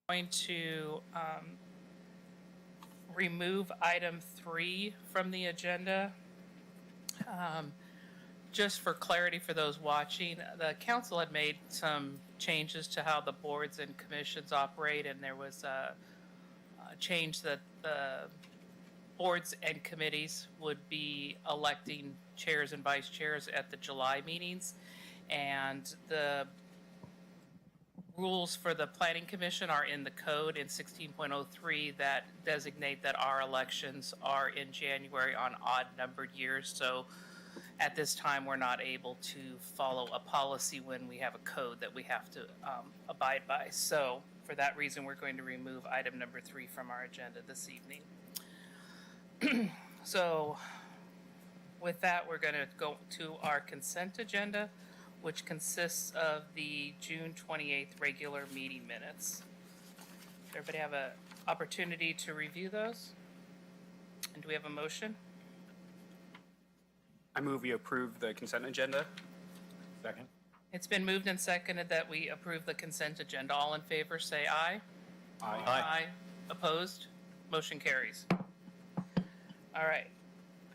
going to remove item 3 from the agenda. Just for clarity for those watching, the council had made some changes to how the boards and commissions operate, and there was a change that the boards and committees would be electing chairs and vice chairs at the July meetings, and the rules for the planning commission are in the code in 16.03 that designate that our elections are in January on odd numbered years. So at this time, we're not able to follow a policy when we have a code that we have to abide by. So for that reason, we're going to remove item number 3 from our agenda this evening. So with that, we're going to go to our consent agenda, which consists of the June 28th regular meeting minutes. Does everybody have an opportunity to review those? And do we have a motion? I move we approve the consent agenda. Second. It's been moved and seconded that we approve the consent agenda. All in favor say aye. Aye. Aye. Opposed? Motion carries. All right.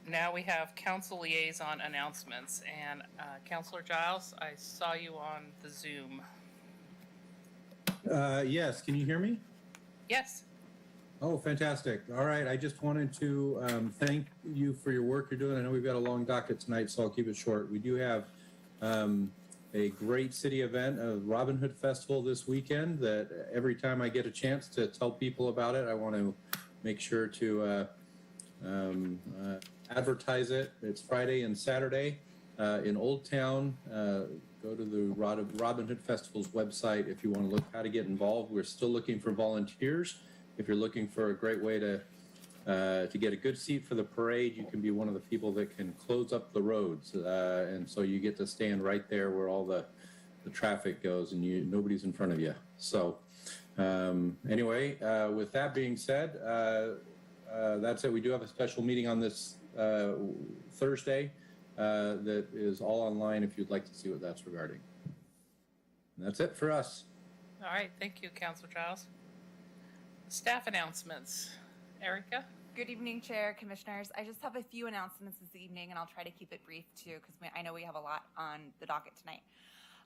Now we have council liaison announcements. And Councilor Giles, I saw you on the Zoom. Yes, can you hear me? Yes. Oh, fantastic. All right, I just wanted to thank you for your work you're doing. I know we've got a long docket tonight, so I'll keep it short. We do have a great city event, a Robin Hood Festival this weekend that every time I get a chance to tell people about it, I want to make sure to advertise it. It's Friday and Saturday in Old Town. Go to the Robin Hood Festival's website if you want to look how to get involved. We're still looking for volunteers. If you're looking for a great way to get a good seat for the parade, you can be one of the people that can close up the roads, and so you get to stand right there where all the traffic goes, and nobody's in front of you. So anyway, with that being said, that's it. We do have a special meeting on this Thursday that is all online if you'd like to see what that's regarding. And that's it for us. All right. Thank you, Councilor Giles. Staff announcements. Erica? Good evening, Chair, Commissioners. I just have a few announcements this evening, and I'll try to keep it brief, too, because I know we have a lot on the docket tonight.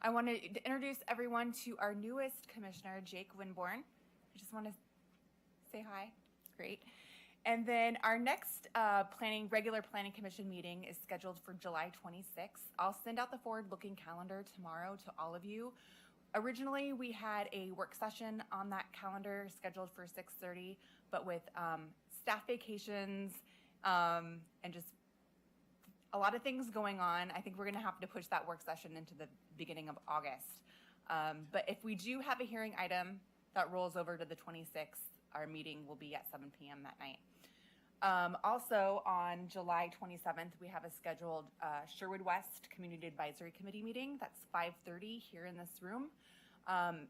I want to introduce everyone to our newest Commissioner, Jake Winborn. I just want to say hi. Great. And then our next regular Planning Commission meeting is scheduled for July 26th. I'll send out the forward-looking calendar tomorrow to all of you. Originally, we had a work session on that calendar scheduled for 6:30, but with staff vacations and just a lot of things going on, I think we're going to have to push that work session into the beginning of August. But if we do have a hearing item that rolls over to the 26th, our meeting will be at 7 p.m. that night. Also, on July 27th, we have a scheduled Sherwood West Community Advisory Committee meeting. That's 5:30 here in this room.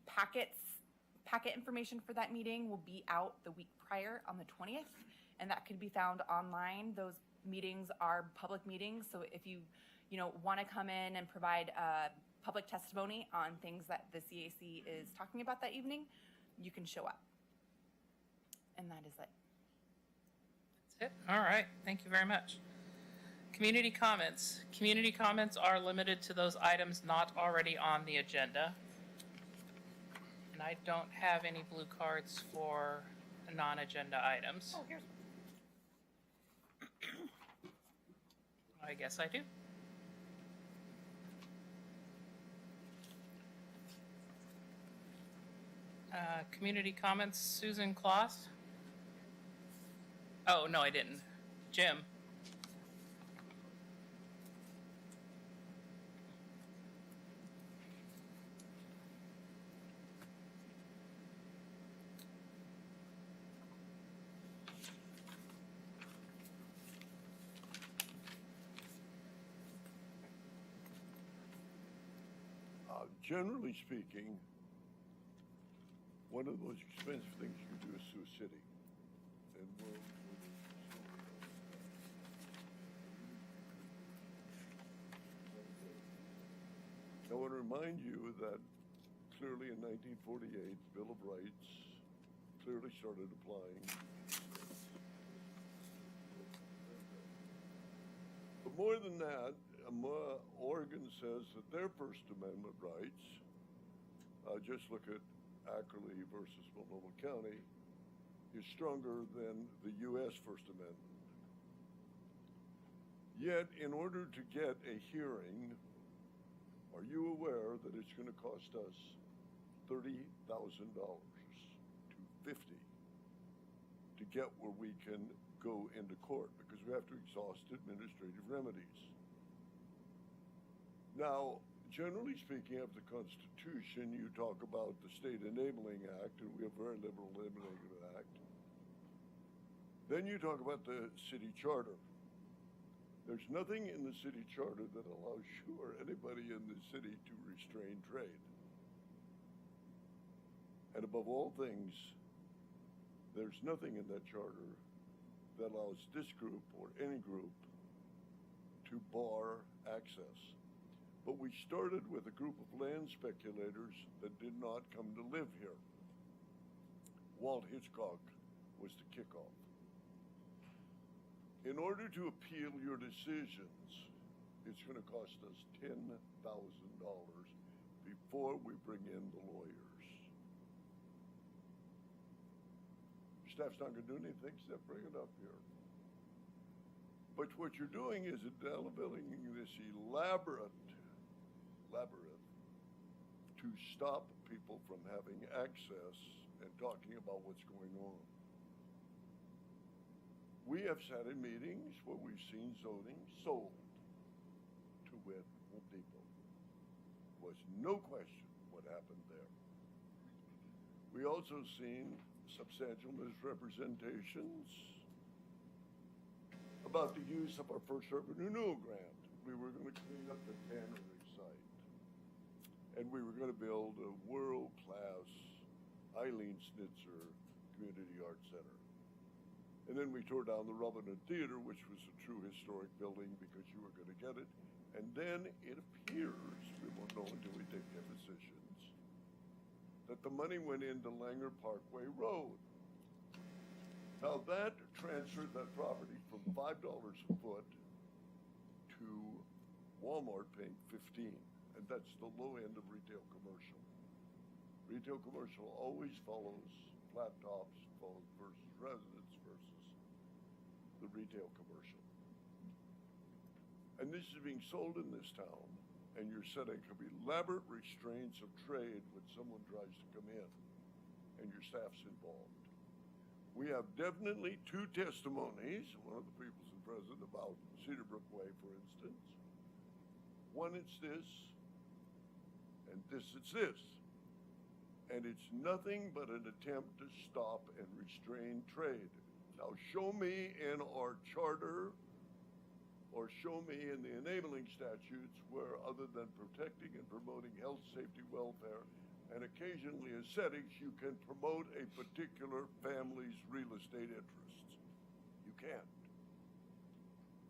Packet information for that meeting will be out the week prior on the 20th, and that can be found online. Those meetings are public meetings, so if you want to come in and provide public testimony on things that the CAC is talking about that evening, you can show up. And that is it. That's it. All right. Thank you very much. Community comments. Community comments are limited to those items not already on the agenda. And I don't have any blue cards for non-agenda items. Oh, here's I guess I do. Community comments, Susan Kloss. Oh, no, I didn't. Jim. Generally speaking, one of the most expensive things you can do is sue a city. And I want to remind you that clearly in 1948, Bill of Rights clearly started applying. But more than that, Oregon says that their First Amendment rights, just look at Ackerley versus Multnomah County, is stronger than the U.S. First Amendment. Yet, in order to get a hearing, are you aware that it's going to cost us $30,000 to $50,000 to get where we can go into court, because we have to exhaust administrative remedies? Now, generally speaking of the Constitution, you talk about the State Enabling Act, and we have a very liberal Enabling Act. Then you talk about the city charter. There's nothing in the city charter that allows you or anybody in the city to restrain trade. And above all things, there's nothing in that charter that allows this group or any group to bar access. But we started with a group of land speculators that did not come to live here. Walt Hitchcock was the kickoff. In order to appeal your decisions, it's going to cost us $10,000 before we bring in the lawyers. Staff's not going to do anything except bring it up here. But what you're doing is developing this labyrinth to stop people from having access and talking about what's going on. We have sat in meetings where we've seen zoning sold to wit Home Depot. Was no question what happened there. We also seen substantial misrepresentations about the use of our first urban renewal grant. We were going to clean up the tannery site, and we were going to build a world-class Eileen Schnitzer Community Arts Center. And then we tore down the Robin Hood Theater, which was a true historic building, because you were going to get it. And then it appears, we won't know until we take depositions, that the money went into Langer Parkway Road. Now that transferred that property from $5 a foot to Walmart paying $15, and that's the low end of retail commercial. Retail commercial always follows flat tops versus residence versus the retail commercial. And this is being sold in this town, and you're setting up elaborate restraints of trade when someone tries to come in, and your staff's involved. We have definitely two testimonies. One of the people's present about Cedarbrook Way, for instance. One, it's this, and this, it's this. And it's nothing but an attempt to stop and restrain trade. Now show me in our charter, or show me in the enabling statutes where, other than protecting and promoting health, safety, welfare, and occasionally aesthetics, you can promote a particular family's real estate interests. You can't.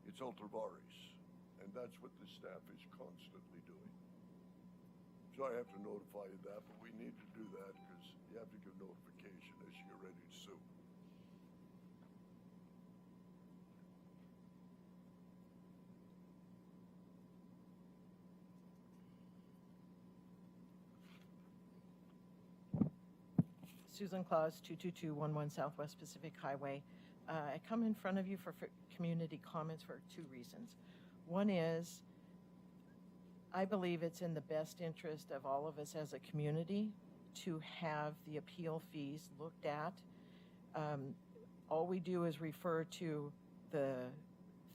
It's ultra vires, and that's what the staff is constantly doing. So I have to notify you that, but we need to do that because you have to give notification as you get ready to sue. Susan Claus, 22211 Southwest Pacific Highway. I come in front of you for community comments for two reasons. One is, I believe it's in the best interest of all of us as a community to have the appeal fees looked at. All we do is refer to the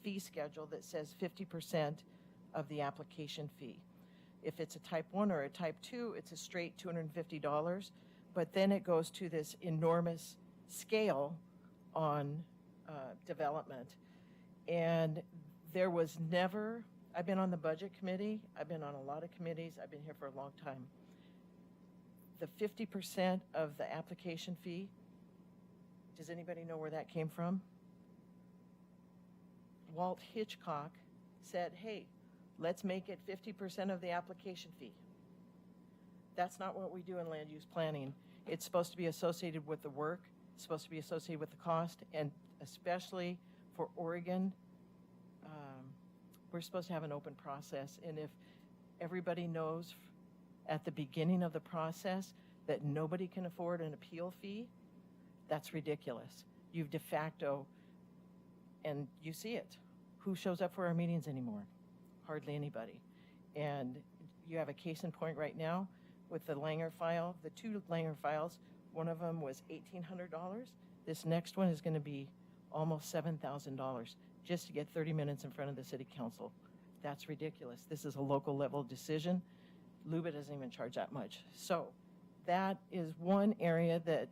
fee schedule that says 50% of the application fee. If it's a type 1 or a type 2, it's a straight $250. But then it goes to this enormous scale on development. And there was never, I've been on the budget committee, I've been on a lot of committees, I've been here for a long time. The 50% of the application fee, does anybody know where that came from? Walt Hitchcock said, hey, let's make it 50% of the application fee. That's not what we do in land use planning. It's supposed to be associated with the work, it's supposed to be associated with the cost, and especially for Oregon, we're supposed to have an open process. And if everybody knows at the beginning of the process that nobody can afford an appeal fee, that's ridiculous. You've de facto, and you see it. Who shows up for our meetings anymore? Hardly anybody. And you have a case in point right now with the Langer file, the two Langer files. One of them was $1,800. This next one is going to be almost $7,000 just to get 30 minutes in front of the city council. That's ridiculous. This is a local level decision. Luba doesn't even charge that much. So that is one area that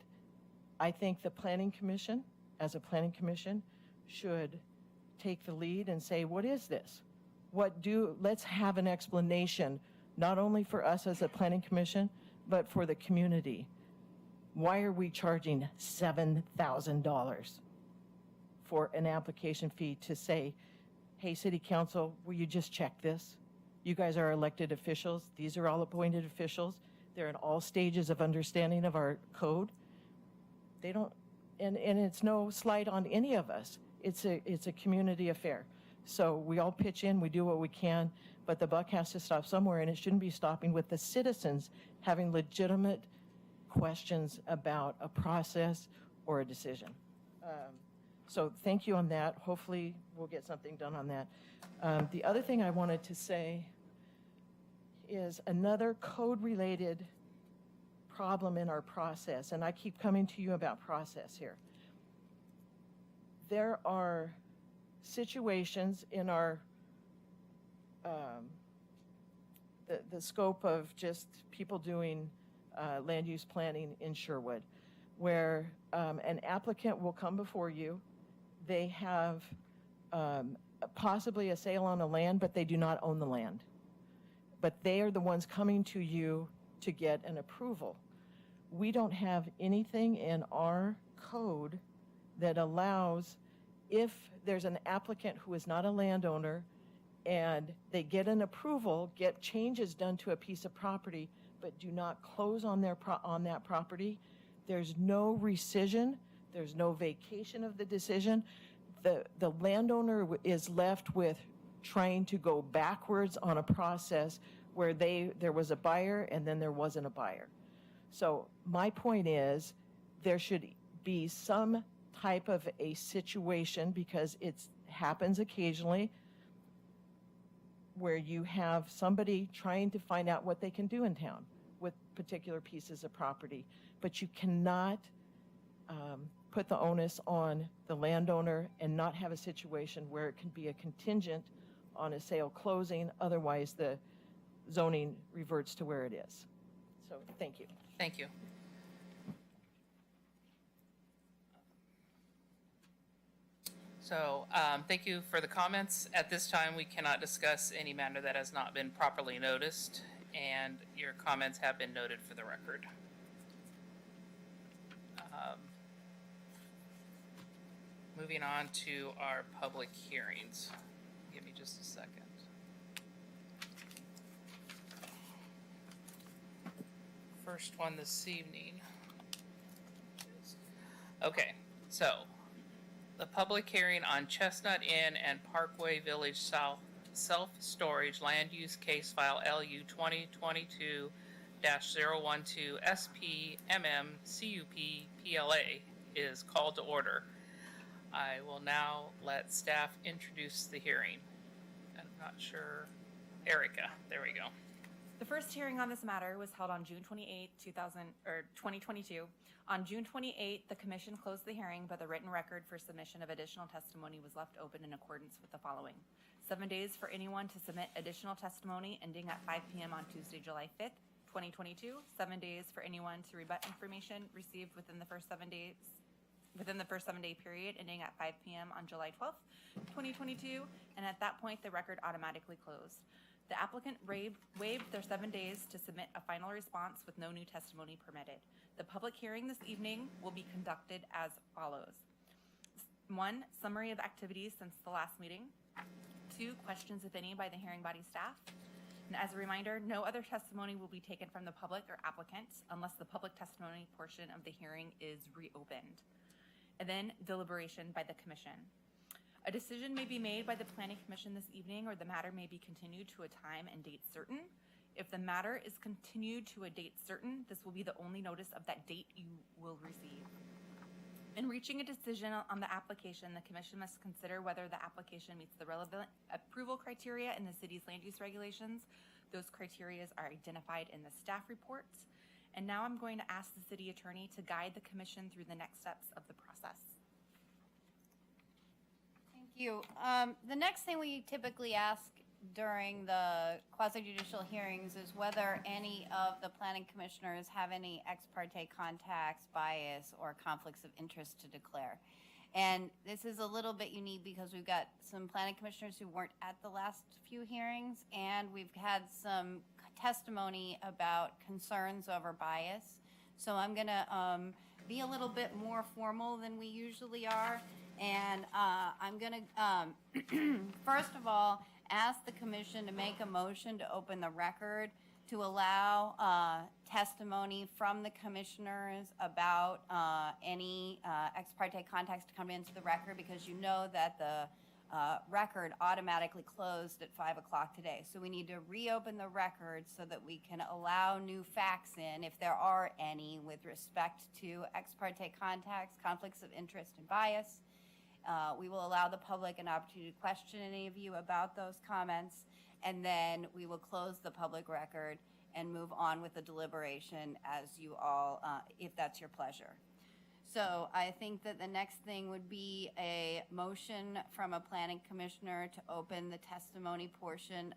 I think the planning commission, as a planning commission, should take the lead and say, what is this? Let's have an explanation, not only for us as a planning commission, but for the community. Why are we charging $7,000 for an application fee to say, hey, city council, will you just check this? You guys are elected officials. These are all appointed officials. They're in all stages of understanding of our code. They don't, and it's no slight on any of us. It's a community affair. So we all pitch in, we do what we can, but the buck has to stop somewhere, and it shouldn't be stopping with the citizens having legitimate questions about a process or a decision. So thank you on that. Hopefully we'll get something done on that. The other thing I wanted to say is another code-related problem in our process, and I keep coming to you about process here. There are situations in our, the scope of just people doing land use planning in Sherwood, where an applicant will come before you. They have possibly a sale on the land, but they do not own the land. But they are the ones coming to you to get an approval. We don't have anything in our code that allows, if there's an applicant who is not a landowner and they get an approval, get changes done to a piece of property, but do not close on that property, there's no rescission, there's no vacation of the decision. The landowner is left with trying to go backwards on a process where there was a buyer and then there wasn't a buyer. So my point is there should be some type of a situation, because it happens occasionally, where you have somebody trying to find out what they can do in town with particular pieces of property, but you cannot put the onus on the landowner and not have a situation where it can be a contingent on a sale closing, otherwise the zoning reverts to where it is. So thank you. Thank you. So thank you for the comments. At this time, we cannot discuss any matter that has not been properly noticed, and your comments have been noted for the record. Moving on to our public hearings. Give me just a second. First one this evening. Okay, so the public hearing on Chestnut Inn and Parkway Village South self-storage land use case file LU 2022-012 SPMM CUP PLA is called to order. I will now let staff introduce the hearing. I'm not sure. Erica, there we go. The first hearing on this matter was held on June 28, 2022. On June 28, the commission closed the hearing, but the written record for submission of additional testimony was left open in accordance with the following. 7 days for anyone to submit additional testimony ending at 5 p.m. on Tuesday, July 5th, 2022. 7 days for anyone to rebut information received within the first 7 days, within the first 7-day period ending at 5 p.m. on July 12th, 2022. And at that point, the record automatically closed. The applicant waived their 7 days to submit a final response with no new testimony permitted. The public hearing this evening will be conducted as follows. 1, summary of activities since the last meeting. 2, questions, if any, by the hearing body staff. And as a reminder, no other testimony will be taken from the public or applicant unless the public testimony portion of the hearing is reopened. And then deliberation by the commission. A decision may be made by the planning commission this evening, or the matter may be continued to a time and date certain. If the matter is continued to a date certain, this will be the only notice of that date you will receive. In reaching a decision on the application, the commission must consider whether the application meets the relevant approval criteria in the city's land use regulations. Those criteria are identified in the staff reports. And now I'm going to ask the city attorney to guide the commission through the next steps of the process. Thank you. The next thing we typically ask during the quasi-judicial hearings is whether any of the planning commissioners have any ex parte contacts, bias, or conflicts of interest to declare. And this is a little bit unique because we've got some planning commissioners who weren't at the last few hearings, and we've had some testimony about concerns over bias. So I'm going to be a little bit more formal than we usually are. And I'm going to, first of all, ask the commission to make a motion to open the record to allow testimony from the commissioners about any ex parte contacts to come into the record, because you know that the record automatically closed at 5 o'clock today. So we need to reopen the record so that we can allow new facts in, if there are any, with respect to ex parte contacts, conflicts of interest, and bias. We will allow the public an opportunity to question any of you about those comments, and then we will close the public record and move on with the deliberation as you all, if that's your pleasure. So I think that the next thing would be a motion from a planning commissioner to open the testimony portion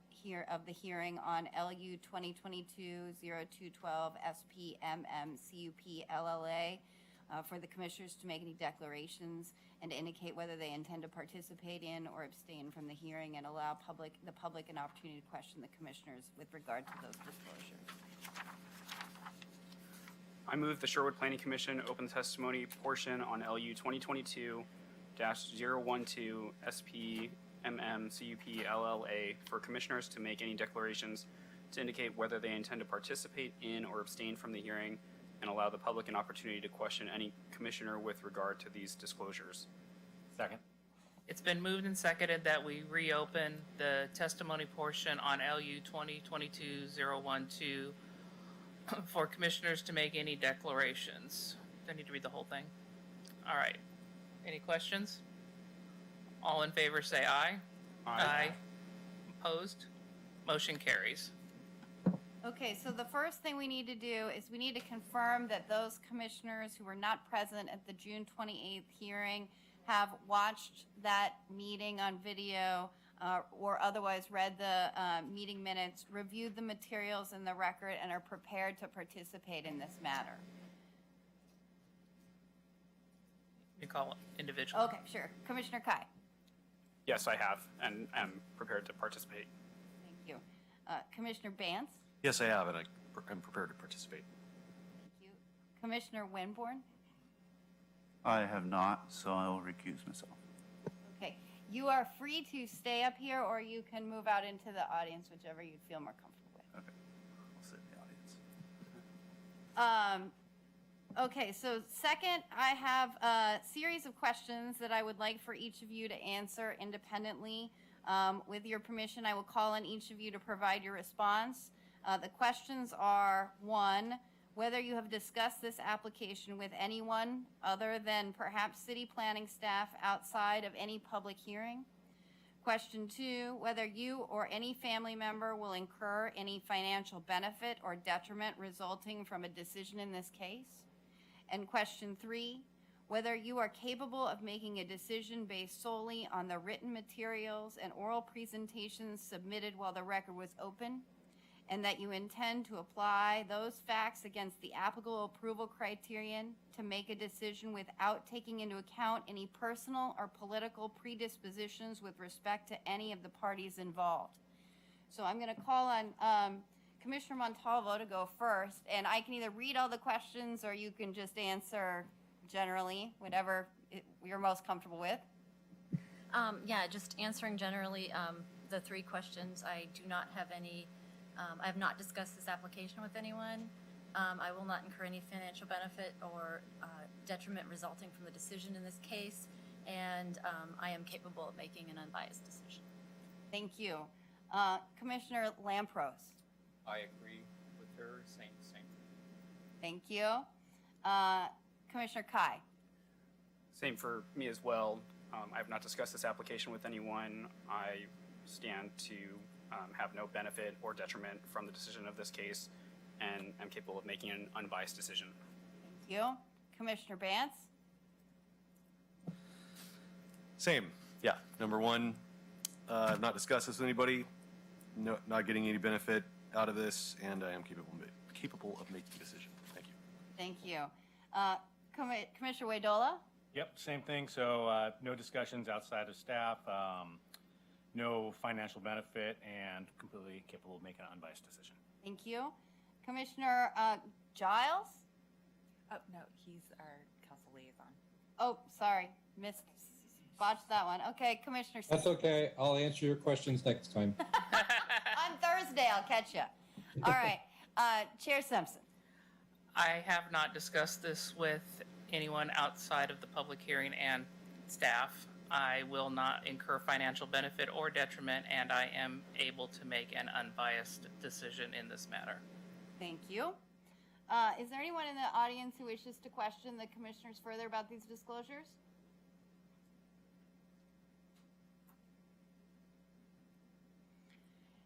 here of the hearing on LU 2022-0212 SPMM CUP LLA. For the commissioners to make any declarations and to indicate whether they intend to participate in or abstain from the hearing, and allow the public an opportunity to question the commissioners with regard to those disclosures. I move the Sherwood Planning Commission open testimony portion on LU 2022-012 SPMM CUP LLA for commissioners to make any declarations to indicate whether they intend to participate in or abstain from the hearing, and allow the public an opportunity to question any commissioner with regard to these disclosures. Second. It's been moved and seconded that we reopen the testimony portion on LU 2022-012 for commissioners to make any declarations. Do I need to read the whole thing? All right. Any questions? All in favor say aye. Aye. Opposed? Motion carries. Okay, so the first thing we need to do is we need to confirm that those commissioners who were not present at the June 28th hearing have watched that meeting on video or otherwise read the meeting minutes, reviewed the materials in the record, and are prepared to participate in this matter. You call it individually. Okay, sure. Commissioner Kai. Yes, I have, and am prepared to participate. Thank you. Commissioner Bance. Yes, I have, and I'm prepared to participate. Thank you. Commissioner Winborn. I have not, so I will recuse myself. Okay. You are free to stay up here, or you can move out into the audience, whichever you'd feel more comfortable with. Okay. I'll sit in the audience. Okay, so second, I have a series of questions that I would like for each of you to answer independently. With your permission, I will call on each of you to provide your response. The questions are, 1, whether you have discussed this application with anyone other than perhaps city planning staff outside of any public hearing. Question 2, whether you or any family member will incur any financial benefit or detriment resulting from a decision in this case. And question 3, whether you are capable of making a decision based solely on the written materials and oral presentations submitted while the record was open, and that you intend to apply those facts against the applicable approval criterion to make a decision without taking into account any personal or political predispositions with respect to any of the parties involved. So I'm going to call on Commissioner Montalvo to go first, and I can either read all the questions or you can just answer generally, whatever you're most comfortable with. Yeah, just answering generally, the three questions, I do not have any, I have not discussed this application with anyone. I will not incur any financial benefit or detriment resulting from the decision in this case, and I am capable of making an unbiased decision. Thank you. Commissioner Lampros. I agree with her, same. Thank you. Commissioner Kai. Same for me as well. I have not discussed this application with anyone. I stand to have no benefit or detriment from the decision of this case, and I'm capable of making an unbiased decision. Thank you. Commissioner Bance. Same. Yeah. Number one, I've not discussed this with anybody. No, not getting any benefit out of this, and I am capable of making a decision. Thank you. Thank you. Commissioner Wadola. Yep, same thing. So no discussions outside of staff, no financial benefit, and completely capable of making an unbiased decision. Thank you. Commissioner Giles. Oh, no, he's our council liaison. Oh, sorry. Botched that one. Okay, Commissioner. That's okay. I'll answer your questions next time. On Thursday, I'll catch you. All right. Chair Simpson. I have not discussed this with anyone outside of the public hearing and staff. I will not incur financial benefit or detriment, and I am able to make an unbiased decision in this matter. Thank you. Is there anyone in the audience who wishes to question the commissioners further about these disclosures?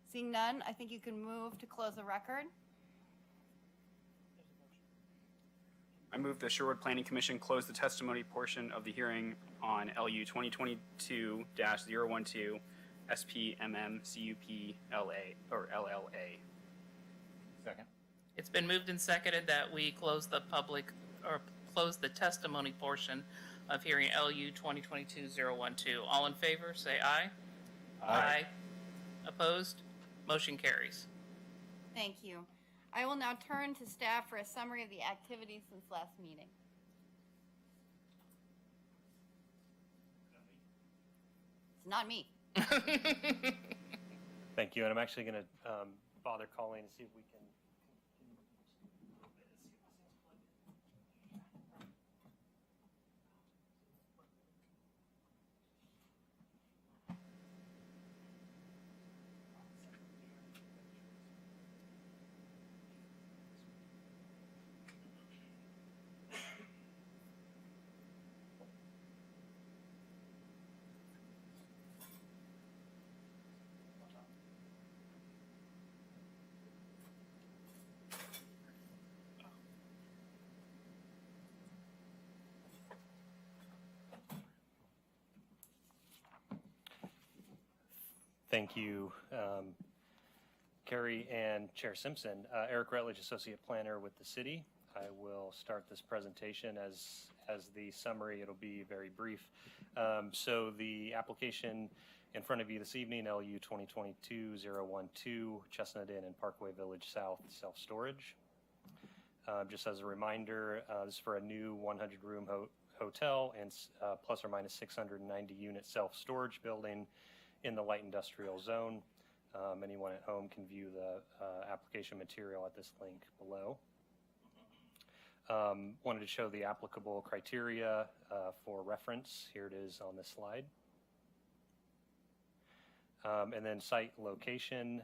Seeing none, I think you can move to close the record. I move the Sherwood Planning Commission close the testimony portion of the hearing on LU 2022-012 SPMM CUP LLA. Second. It's been moved and seconded that we close the testimony portion of hearing LU 2022-012. All in favor, say aye. Aye. Opposed? Motion carries. Thank you. I will now turn to staff for a summary of the activities since last meeting. It's not me. Thank you. And I'm actually going to bother calling to see if we can. Thank you, Carrie and Chair Simpson. Eric Rutledge, Associate Planner with the City. I will start this presentation as the summary. It'll be very brief. So the application in front of you this evening, LU 2022-012, Chestnut Inn and Parkway Village South self-storage. Just as a reminder, this is for a new 100-room hotel and plus or minus 690 unit self-storage building in the light industrial zone. Anyone at home can view the application material at this link below. Wanted to show the applicable criteria for reference. Here it is on this slide. And then site location.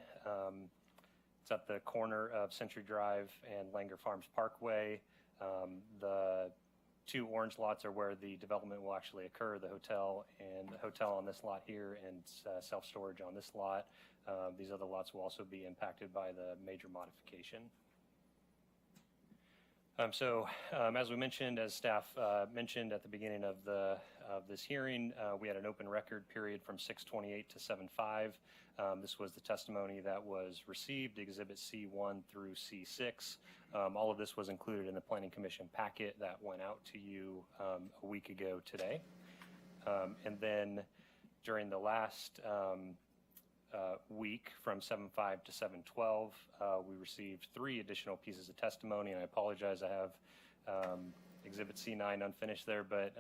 It's at the corner of Century Drive and Langer Farms Parkway. The two orange lots are where the development will actually occur, the hotel on this lot here and self-storage on this lot. These other lots will also be impacted by the major modification. As we mentioned, as staff mentioned at the beginning of this hearing, we had an open record period from 6/28 to 7/5. This was the testimony that was received, Exhibit C1 through C6. All of this was included in the Planning Commission packet that went out to you a week ago today. And then during the last week from 7/5 to 7/12, we received 3 additional pieces of testimony, and I apologize, I have Exhibit C9 unfinished there, but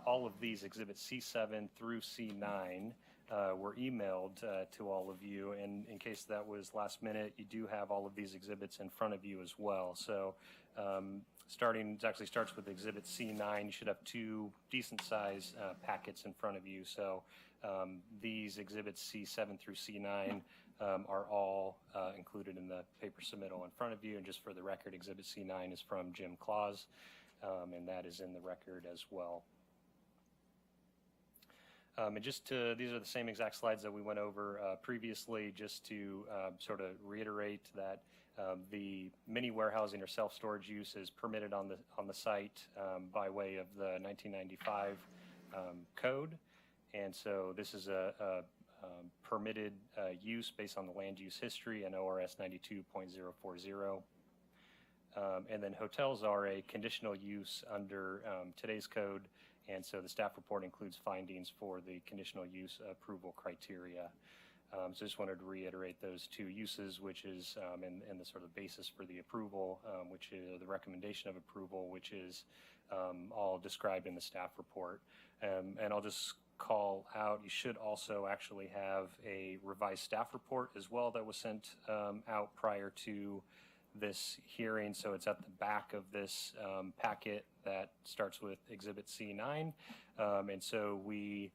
all of these, Exhibit C7 through C9, were emailed to all of you. And in case that was last minute, you do have all of these exhibits in front of you as well. So it actually starts with Exhibit C9. You should have two decent size packets in front of you. So these exhibits C7 through C9 are all included in the paper submittal in front of you. And just for the record, Exhibit C9 is from Jim Claus, and that is in the record as well. And these are the same exact slides that we went over previously, just to sort of reiterate that the mini warehousing or self-storage use is permitted on the site by way of the 1995 code. And so this is a permitted use based on the land use history and ORS 92.040. And then hotels are a conditional use under today's code, and so the staff report includes findings for the conditional use approval criteria. So just wanted to reiterate those two uses, which is and the sort of basis for the approval, which is the recommendation of approval, which is all described in the staff report. And I'll just call out, you should also actually have a revised staff report as well that was sent out prior to this hearing. So it's at the back of this packet that starts with Exhibit C9. And so we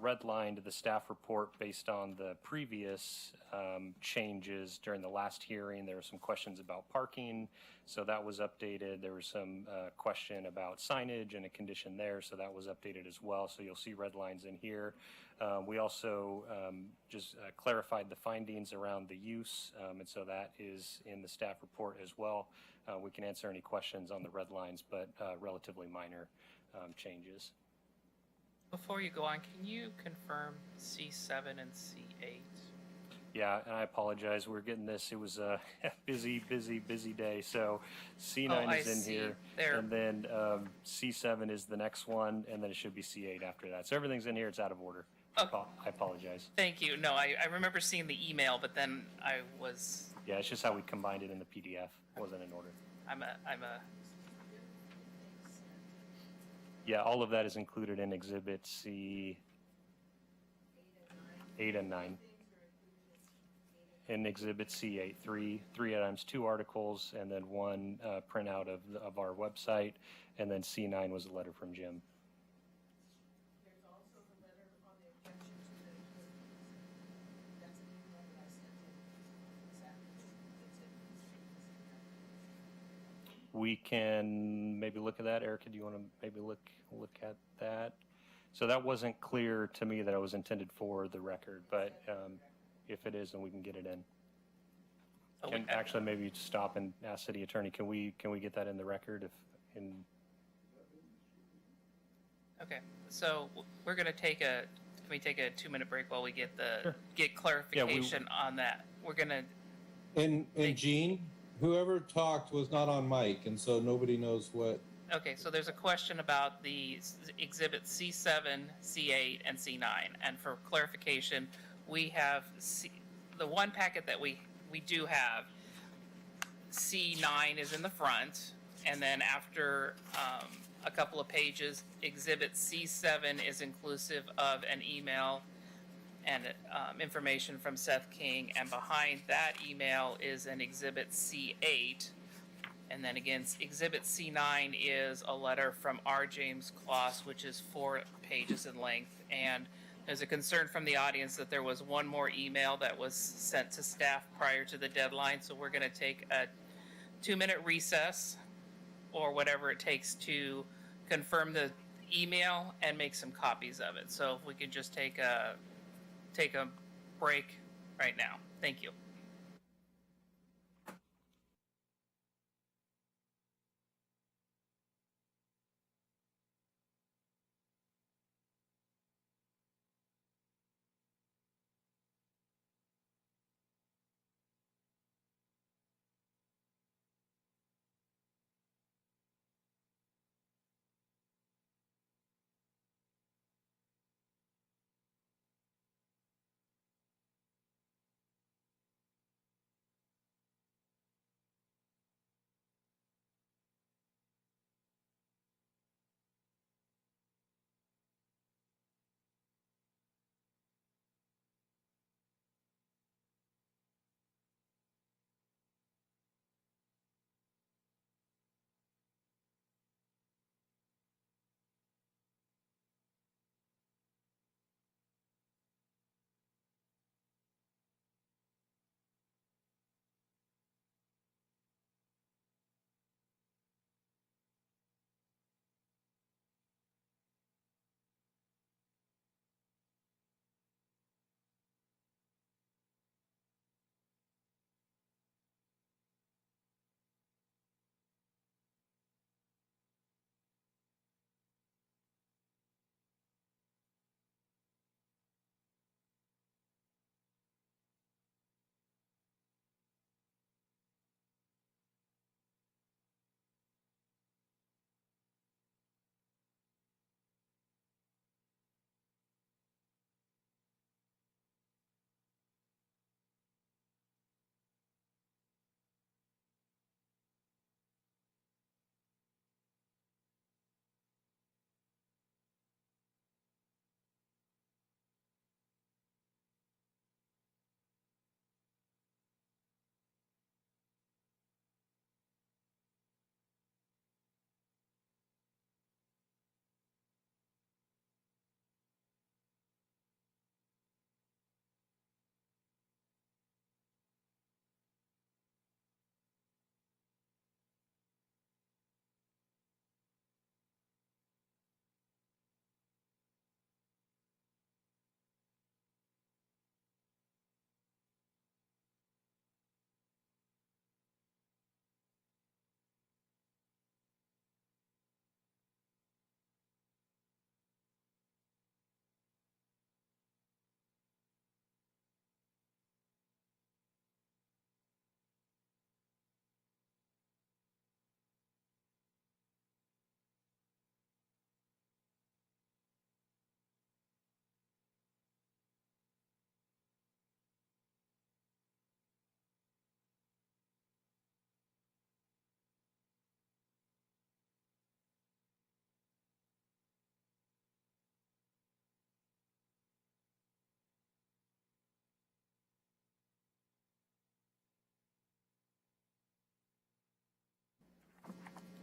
redlined the staff report based on the previous changes during the last hearing. There were some questions about parking, so that was updated. There was some question about signage and a condition there, so that was updated as well. So you'll see red lines in here. We also just clarified the findings around the use, and so that is in the staff report as well. We can answer any questions on the red lines, but relatively minor changes. Before you go on, can you confirm C7 and C8? Yeah, and I apologize. We're getting this. It was a busy day. So C9 is in here. There. And then C7 is the next one, and then it should be C8 after that. So everything's in here. It's out of order. Okay. I apologize. Thank you. No, I remember seeing the email, but then I was. Yeah, it's just how we combined it in the PDF. It wasn't in order. I'm a. Yeah, all of that is included in Exhibit C 8 and 9. In Exhibit C8, three items, 2 articles, and then 1 printout of our website, and then C9 was a letter from Jim. There's also the letter on the objection to the, that's an email that I sent in this afternoon. We can maybe look at that. Erica, do you want to maybe look at that? So that wasn't clear to me that it was intended for the record, but if it is, then we can get it in. And actually, maybe stop and ask city attorney, can we get that in the record? Okay, so we're going to take can we take a 2-minute break while we get Sure. get clarification on that? We're going to. And Gene, whoever talked was not on mic, and so nobody knows what. Okay, so there's a question about the exhibit C7, C8, and C9. And for clarification, we have the one packet that we do have, C9 is in the front, and then after a couple of pages, exhibit C7 is inclusive of an email and information from Seth King, and behind that email is an exhibit C8. And then again, exhibit C9 is a letter from R. James Kloss, which is 4 pages in length. And there's a concern from the audience that there was one more email that was sent to staff prior to the deadline. So we're going to take a 2-minute recess or whatever it takes to confirm the email and make some copies of it. So if we could just take a break right now. Thank you.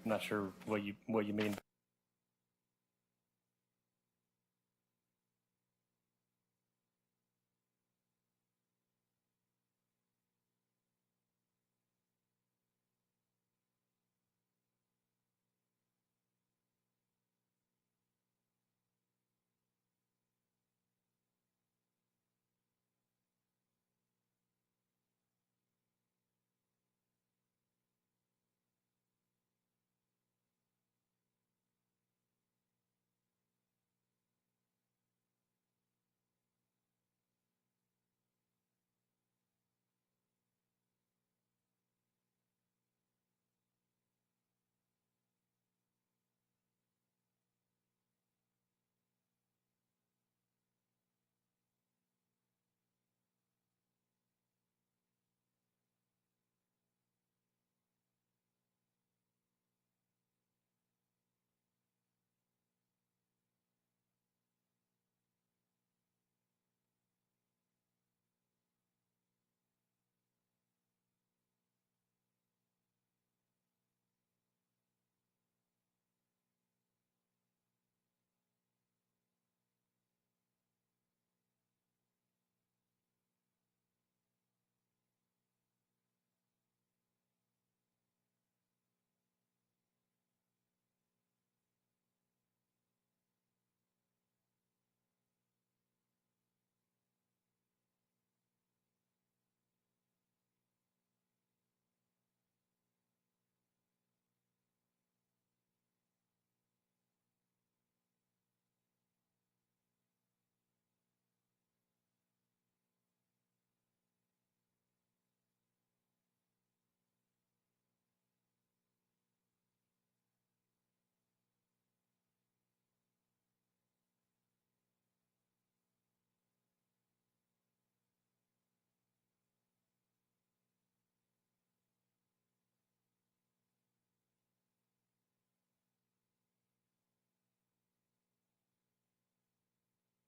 not sure what you mean.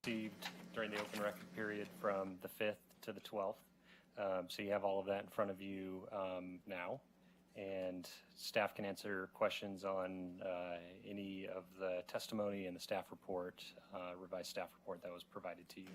Received during the open record period from the 5th to the 12th. So you have all of that in front of you now. And staff can answer questions on any of the testimony in the staff report, revised staff report that was provided to you.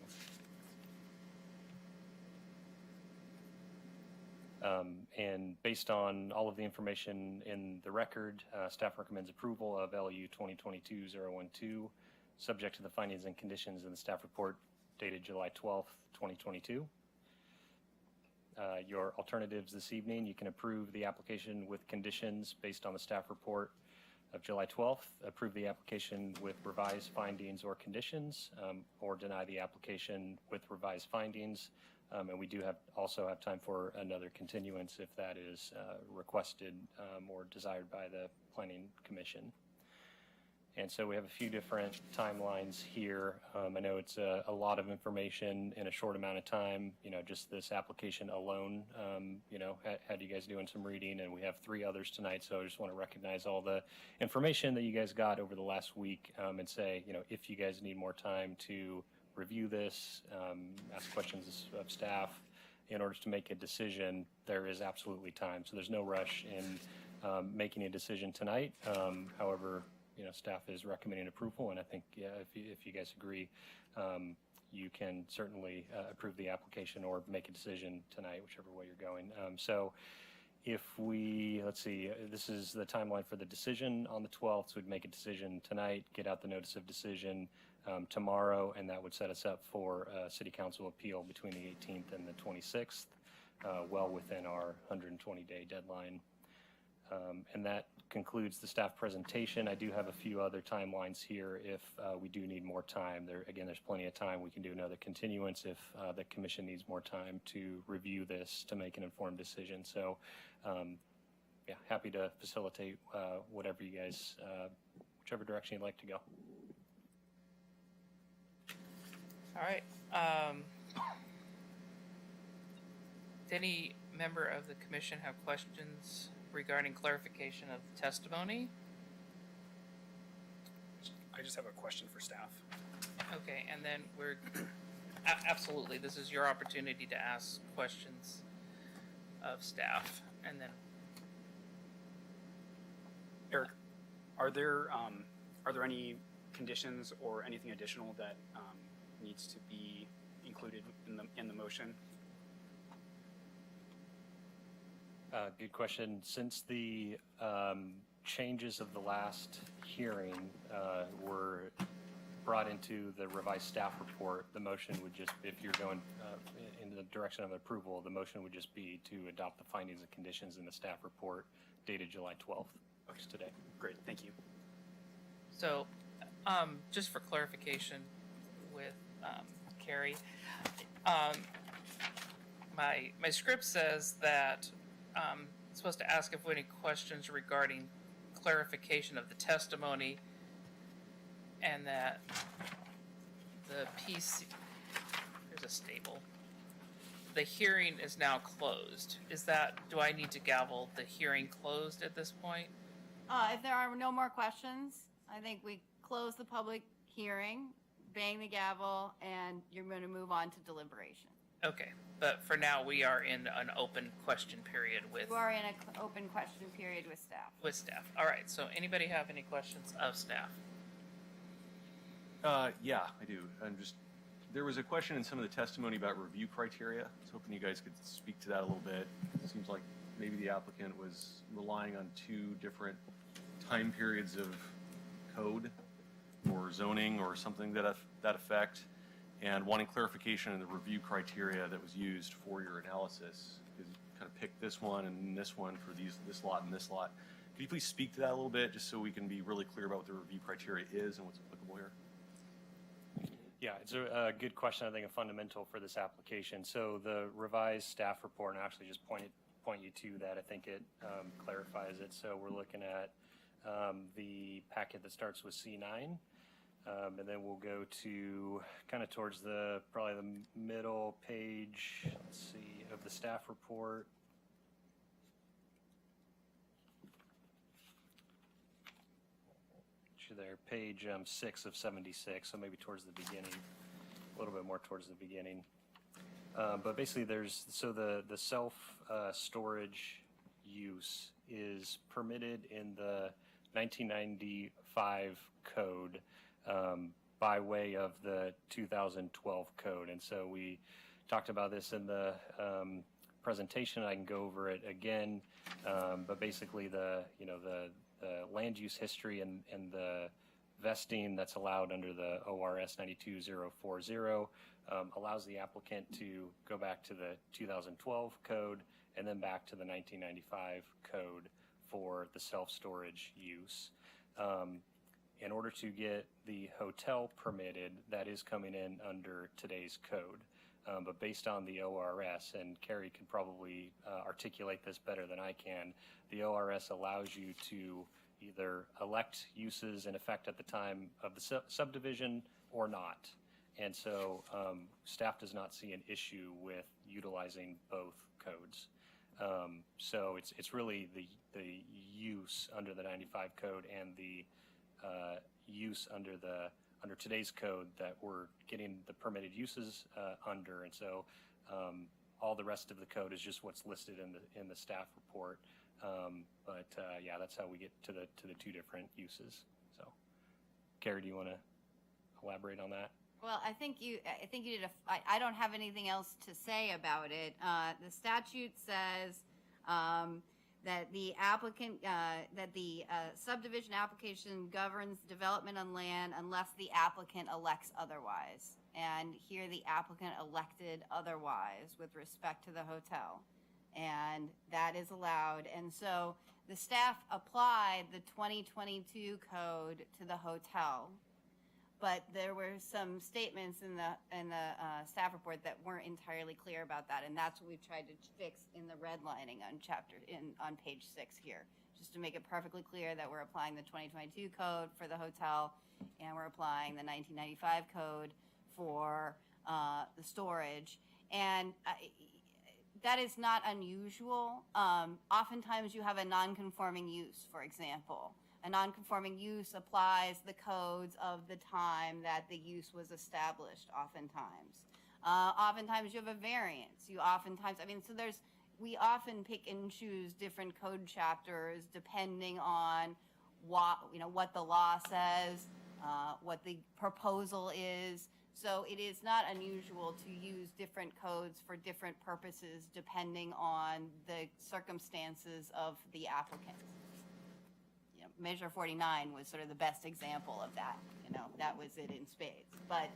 And based on all of the information in the record, staff recommends approval of LU 2022-012, subject to the findings and conditions in the staff report dated July 12th, 2022. Your alternatives this evening, you can approve the application with conditions based on the staff report of July 12th, approve the application with revised findings or conditions, or deny the application with revised findings. And we do also have time for another continuance if that is requested or desired by the Planning Commission. And so we have a few different timelines here. I know it's a lot of information in a short amount of time. You know, just this application alone, you know, had you guys doing some reading, and we have 3 others tonight. So I just want to recognize all the information that you guys got over the last week, and say, you know, if you guys need more time to review this, ask questions of staff in order to make a decision, there is absolutely time. So there's no rush in making a decision tonight. However, you know, staff is recommending approval, and I think, yeah, if you guys agree, you can certainly approve the application or make a decision tonight, whichever way you're going. So if we, let's see, this is the timeline for the decision on the 12th, so we'd make a decision tonight, get out the notice of decision tomorrow, and that would set us up for City Council appeal between the 18th and the 26th, well within our 120-day deadline. And that concludes the staff presentation. I do have a few other timelines here if we do need more time. Again, there's plenty of time. We can do another continuance if the commission needs more time to review this to make an informed decision. So, yeah, happy to facilitate whatever you guys, whichever direction you'd like to go. All right. Did any member of the commission have questions regarding clarification of testimony? I just have a question for staff. Okay, and then we're, absolutely, this is your opportunity to ask questions of staff, and then. Eric, Are there any conditions or anything additional that needs to be included in the motion? Good question. Since the changes of the last hearing were brought into the revised staff report, the motion would just, if you're going in the direction of approval, the motion would just be to adopt the findings and conditions in the staff report dated July 12th, which is today. Great, thank you. So, just for clarification with Carrie, my script says that I'm supposed to ask if we have any questions regarding clarification of the testimony, and that the PC, there's a staple. The hearing is now closed. Is that, do I need to gavel the hearing closed at this point? If there are no more questions, I think we close the public hearing, bang the gavel, and you're going to move on to deliberation. Okay, but for now, we are in an open question period with... You are in an open question period with staff. With staff. All right, so anybody have any questions of staff? Yeah, I do. There was a question in some of the testimony about review criteria. I was hoping you guys could speak to that a little bit. It seems like maybe the applicant was relying on two different time periods of code or zoning or something that effect, and wanting clarification in the review criteria that was used for your analysis. Because you kind of picked this one and this one for this lot and this lot. Could you please speak to that a little bit, just so we can be really clear about what the review criteria is and what's applicable here? Yeah, it's a good question, I think, a fundamental for this application. So the revised staff report, and I actually just point you to that, I think it clarifies it. So we're looking at the packet that starts with C9, and then we'll go to kind of towards probably the middle page, let's see, of the staff report. There, page 6 of 76, so maybe towards the beginning, a little bit more towards the beginning. But basically the self storage use is permitted in the 1995 code by way of the 2012 code. And so we talked about this in the presentation. I can go over it again, but basically the land use history and the vesting that's allowed under the ORS 92040 allows the applicant to go back to the 2012 code and then back to the 1995 code for the self-storage use. In order to get the hotel permitted, that is coming in under today's code. But based on the ORS, and Carrie can probably articulate this better than I can, the ORS allows you to either elect uses in effect at the time of the subdivision or not. And so staff does not see an issue with utilizing both codes. So it's really the use under the 95 code and the use under today's code that we're getting the permitted uses under. And so all the rest of the code is just what's listed in the staff report. But yeah, that's how we get to the two different uses. So, Carrie, do you want to elaborate on that? Well, I think you did I don't have anything else to say about it. The statute says that the applicant, that the subdivision application governs development on land unless the applicant elects otherwise. And here the applicant elected otherwise with respect to the hotel. And that is allowed. And so the staff applied the 2022 code to the hotel. But there were some statements in the staff report that weren't entirely clear about that, and that's what we've tried to fix in the redlining on page 6 here, just to make it perfectly clear that we're applying the 2022 code for the hotel, and we're applying the 1995 code for the storage, and that is not unusual. Oftentimes, you have a non-conforming use, for example. A non-conforming use applies the codes of the time that the use was established, oftentimes. Oftentimes you have a variance. We often pick and choose different code chapters depending on what the law says, what the proposal is. So it is not unusual to use different codes for different purposes depending on the circumstances of the applicant. You know, Measure 49 was sort of the best example of that. You know, that was it in spades. But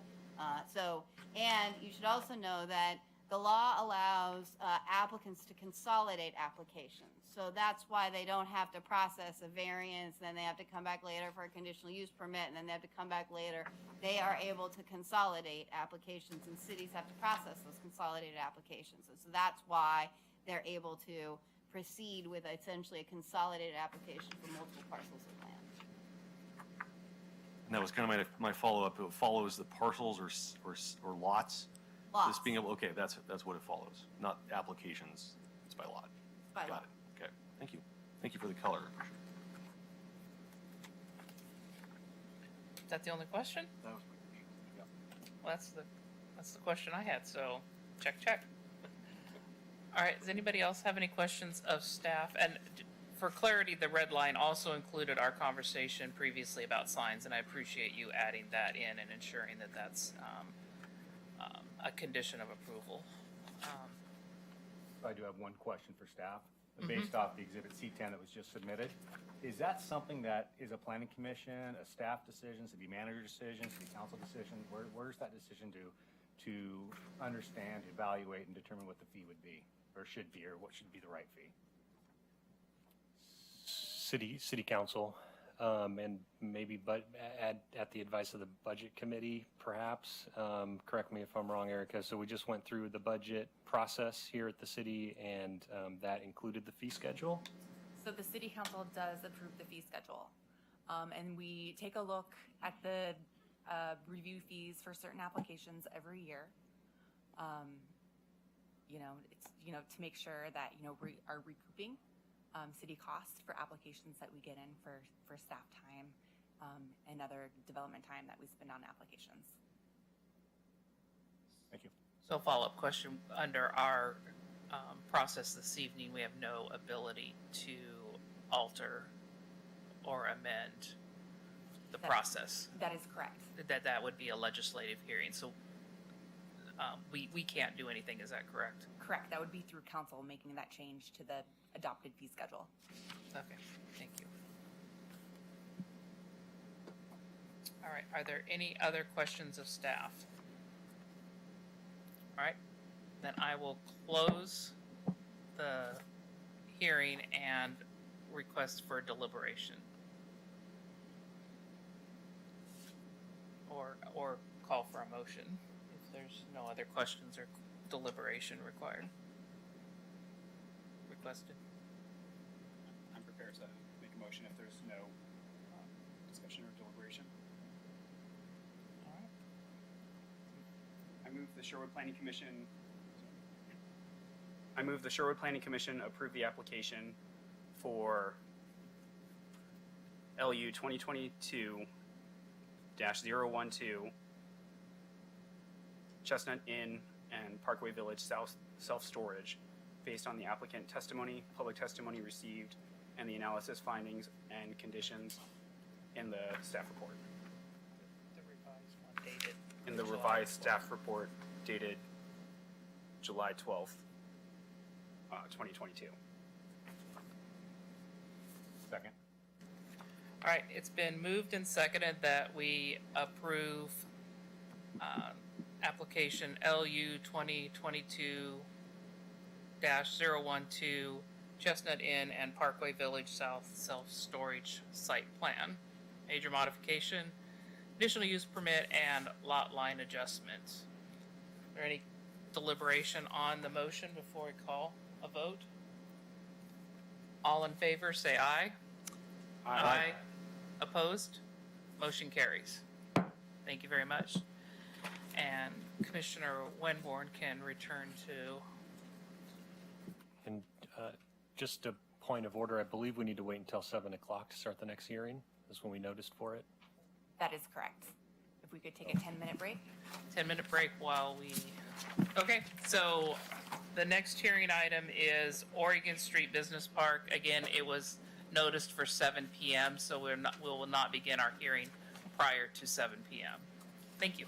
and you should also know that the law allows applicants to consolidate applications. So that's why they don't have to process a variance, then they have to come back later for a conditional use permit, and then they have to come back later. They are able to consolidate applications, and cities have to process those consolidated applications. And so that's why they're able to proceed with essentially a consolidated application for multiple parcels of land. And that was kind of my follow-up. It follows the parcels or lots? Lots. This being able, okay, that's what it follows, not applications. It's by lot. By Got lot. it. Okay, thank you. Thank you for the color. Is that the only question? That was my question. Yeah. Well, that's the question I had, so check. All right, does anybody else have any questions of staff? And for clarity, the red line also included our conversation previously about signs, and I appreciate you adding that in and ensuring that that's a condition of approval. I do have one question for staff. Based off the Exhibit C10 that was just submitted, is that something that is a planning commission, a staff decision, city manager decision, city council decision? Where's that decision to understand, evaluate, and determine what the fee would be, or should be, or what should be the right fee? City council, and maybe at the advice of the budget committee, perhaps. Correct me if I'm wrong, Erica. So we just went through the budget process here at the city, and that included the fee schedule. So the city council does approve the fee schedule. And we take a look at the review fees for certain applications every year. To make sure that, we are recouping city costs for applications that we get in for staff time and other development time that we spend on applications. Thank you. So follow-up question, under our process this evening, we have no ability to alter or amend the process. That is correct. That would be a legislative hearing, so we can't do anything, is that correct? Correct. That would be through council making that change to the adopted fee schedule. Okay, thank you. All right, are there any other questions of staff? All right, then I will close the hearing and request for deliberation. Or call for a motion if there's no other questions or deliberation required. Requested. I'm prepared to make a motion if there's no discussion or deliberation. All right. I move the Sherwood Planning Commission approve the application for LU 2022-012 Chestnut Inn and Parkway Village South self-storage based on the applicant testimony, public testimony received, and the analysis findings and conditions in the staff report. The revised one dated. In the July revised 12th. staff report dated July 12th, 2022. Second. All right, it's been moved and seconded that we approve application LU 2022-012 Chestnut Inn and Parkway Village South self-storage site plan. Major modification, conditional use permit, and lot line adjustment. Is there any deliberation on the motion before we call a vote? All in favor, say aye. Aye. Opposed? Motion carries. Thank you very much. And Commissioner Wenborn can return to. And just a point of order, I believe we need to wait until 7 o'clock to start the next hearing. That's when we noticed for it. That is correct. If we could take a 10-minute break. 10-minute break while we. Okay, so the next hearing item is Oregon Street Business Park. Again, it was noticed for 7 p.m., so we will not begin our hearing prior to 7 p.m. Thank you.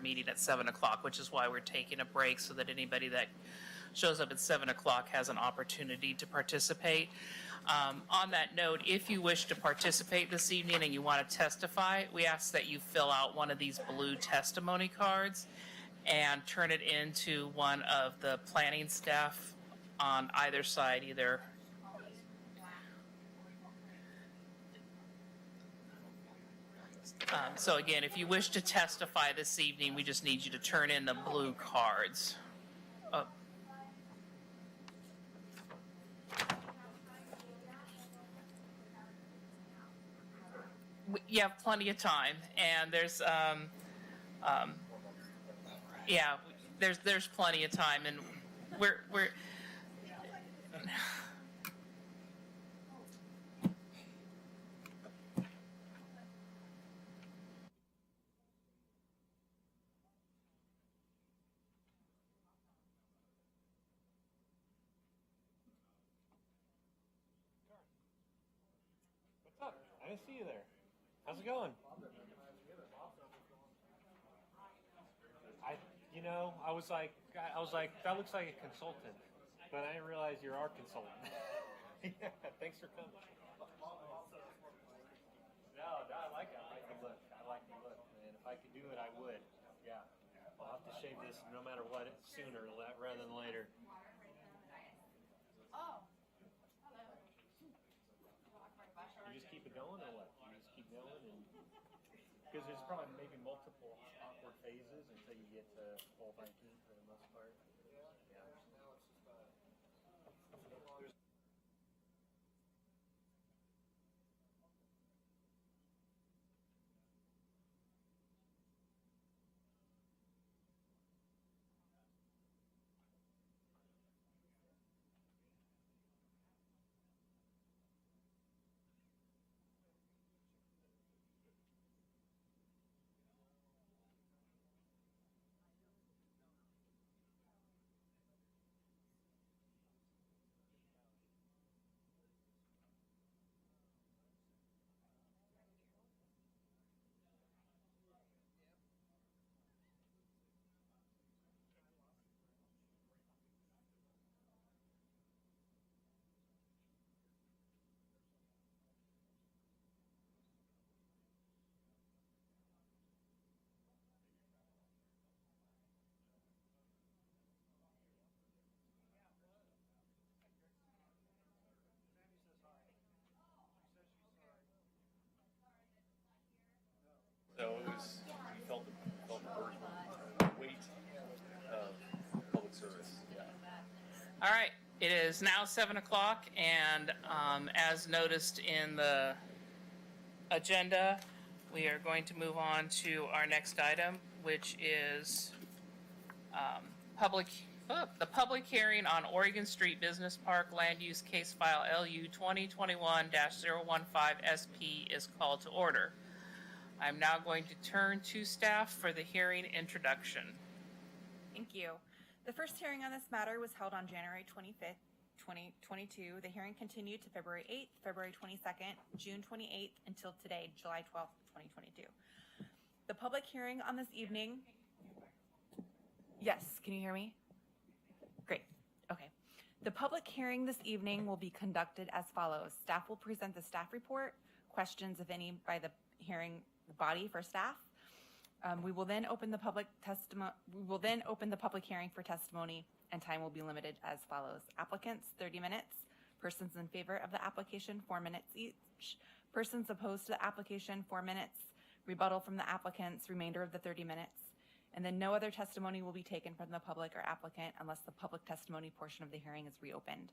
meeting at 7 o'clock, which is why we're taking a break so that anybody that shows up at 7 o'clock has an opportunity to participate. On that note, if you wish to participate this evening and you want to testify, we ask that you fill out one of these blue testimony cards and turn it into one of the planning staff on either side, either so again, if you wish to testify this evening, we just need you to turn in the blue cards. You have plenty of time, and there's yeah, there's plenty of time, and we're What's up? I didn't see you there. How's it going? I was like, that looks like a consultant, but I didn't realize you're our consultant. Yeah, thanks for coming. No, I like it. I like the look, man. If I could do it, I would. Yeah. I'll have to shave this no matter what sooner rather than later. You just keep it going or what? You just keep going because there's probably maybe multiple awkward phases until you get to full biking for the most part. Yeah. So it was, you felt the burden, weight of public service. Yeah. all right. It is now 7 o'clock, and as noticed in the agenda, we are going to move on to our next item, which is the public hearing on Oregon Street Business Park Land Use Case File LU 2021-015 SP is called to order. I'm now going to turn to staff for the hearing introduction. Thank you. The first hearing on this matter was held on January 25th, 2022. The hearing continued to February 8th, February 22nd, June 28th, until today, July 12th, 2022. The public hearing on this evening... Yes, can you hear me? Great. Okay. The public hearing this evening will be conducted as follows. Staff will present the staff report, questions, if any, by the hearing body for staff. We will then open the public hearing for testimony, and time will be limited as follows. Applicants, 30 minutes. Persons in favor of the application, 4 minutes each. Persons opposed to the application, 4 minutes. Rebuttal from the applicants, remainder of the 30 minutes. And then no other testimony will be taken from the public or applicant unless the public testimony portion of the hearing is reopened.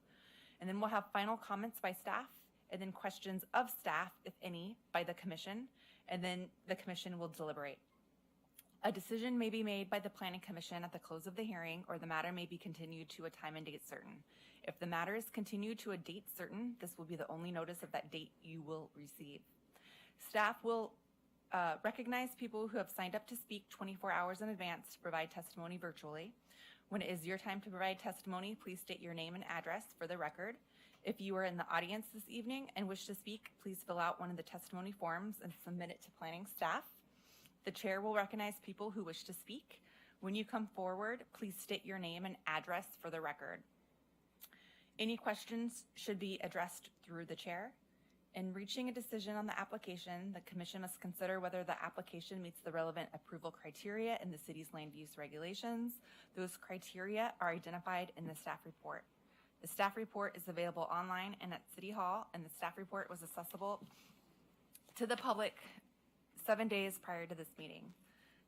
And then we'll have final comments by staff, and then questions of staff, if any, by the commission, and then the commission will deliberate. A decision may be made by the Planning Commission at the close of the hearing, or the matter may be continued to a time and date certain. If the matter is continued to a date certain, this will be the only notice of that date you will receive. Staff will recognize people who have signed up to speak 24 hours in advance to provide testimony virtually. When it is your time to provide testimony, please state your name and address for the record. If you are in the audience this evening and wish to speak, please fill out one of the testimony forms and submit it to planning staff. The chair will recognize people who wish to speak. When you come forward, please state your name and address for the record. Any questions should be addressed through the chair. In reaching a decision on the application, the commission must consider whether the application meets the relevant approval criteria in the city's land use regulations. Those criteria are identified in the staff report. The staff report is available online and at City Hall, and the staff report was accessible to the public 7 days prior to this meeting.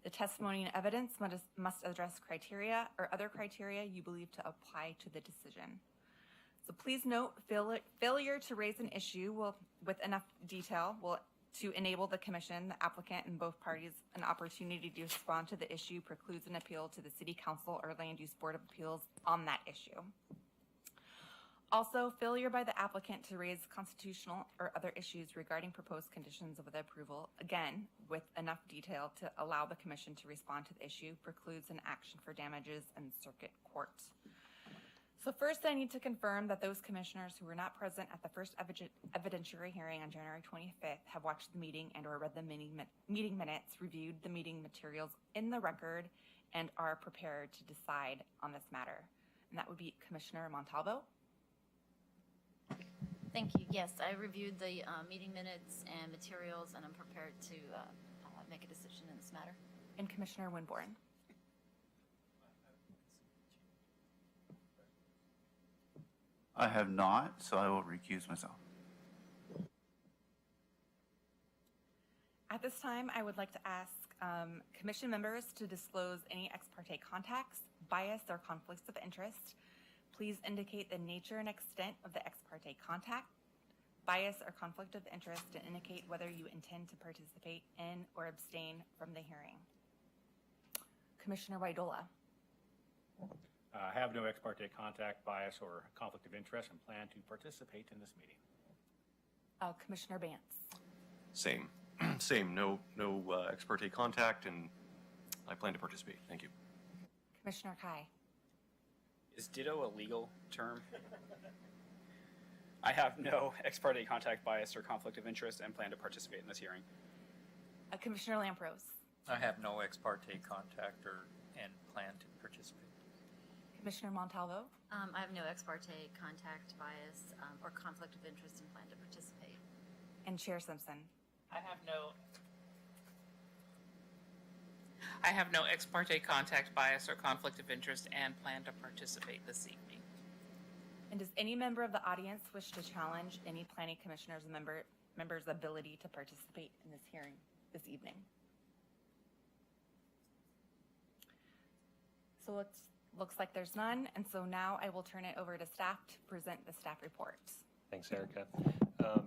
The testimony and evidence must address criteria or other criteria you believe to apply to the decision. So please note, failure to raise an issue with enough detail to enable the commission, the applicant, and both parties an opportunity to respond to the issue precludes an appeal to the City Council or Land Use Board of Appeals on that issue. Also, failure by the applicant to raise constitutional or other issues regarding proposed conditions of the approval, again, with enough detail to allow the commission to respond to the issue, precludes an action for damages in circuit court. So first, I need to confirm that those commissioners who were not present at the first evidentiary hearing on January 25th have watched the meeting and or read the meeting minutes, reviewed the meeting materials in the record, and are prepared to decide on this matter. And that would be Commissioner Montalvo. Thank you. Yes, I reviewed the meeting minutes and materials, and I'm prepared to make a decision in this matter. And Commissioner Winborn. I have not, so I will recuse myself. At this time, I would like to ask commission members to disclose any ex parte contacts, bias, or conflicts of interest. Please indicate the nature and extent of the ex parte contact, bias, or conflict of interest, and indicate whether you intend to participate in or abstain from the hearing. Commissioner Waidola. I have no ex parte contact, bias, or conflict of interest and plan to participate in this meeting. Commissioner Bantz. Same. Same. No ex parte contact, and I plan to participate. Thank you. Commissioner Kai. Is ditto a legal term? I have no ex parte contact, bias, or conflict of interest and plan to participate in this hearing. Commissioner Lampros. I have no ex parte contact and plan to participate. Commissioner Montalvo. I have no ex parte contact, bias, or conflict of interest and plan to participate. And Chair Simpson. I have no ex parte contact, bias, or conflict of interest and plan to participate this evening. And does any member of the audience wish to challenge any planning commissioner's member's ability to participate in this hearing this evening? So looks like there's none, and so now I will turn it over to staff to present the staff reports. Thanks, Erica.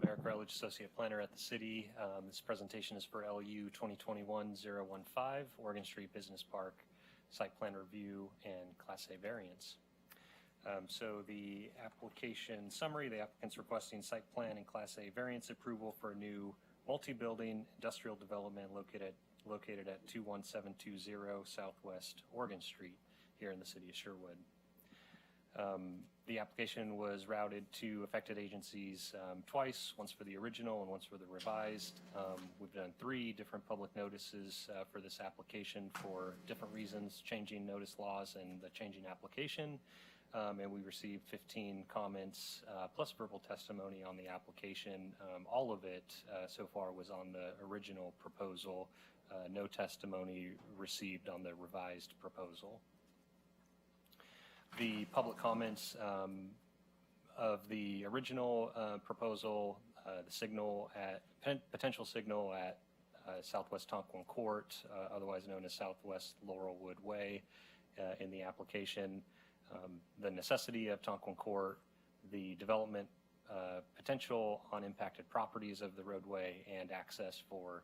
Eric Rutledge, Associate Planner at the City. This presentation is for LU 2021-015, Oregon Street Business Park, Site Plan Review, and Class A Variance. So the application summary, the applicant's requesting site plan and Class A Variance approval for a new multi-building industrial development located at 21720 Southwest Oregon Street here in the city of Sherwood. The application was routed to affected agencies twice, once for the original and once for the revised. We've done 3 different public notices for this application for different reasons, changing notice laws and the changing application. And we received 15 comments plus verbal testimony on the application. All of it so far was on the original proposal. No testimony received on the revised proposal. The public comments of the original proposal, the signal at potential signal at Southwest Tonquin Court, otherwise known as Southwest Laurelwood Way, in the application, the necessity of Tonquin Court, the development potential on impacted properties of the roadway, and access for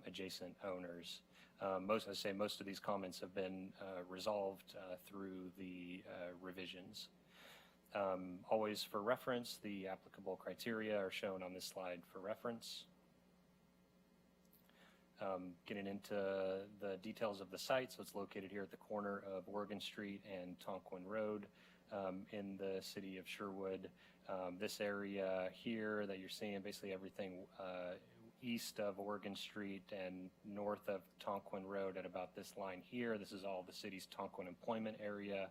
adjacent owners. Most of these comments have been resolved through the revisions. Always for reference, the applicable criteria are shown on this slide for reference. Getting into the details of the site, so it's located here at the corner of Oregon Street and Tonquin Road in the city of Sherwood. This area here that you're seeing, basically everything east of Oregon Street and north of Tonquin Road at about this line here. This is all the city's Tonquin employment area.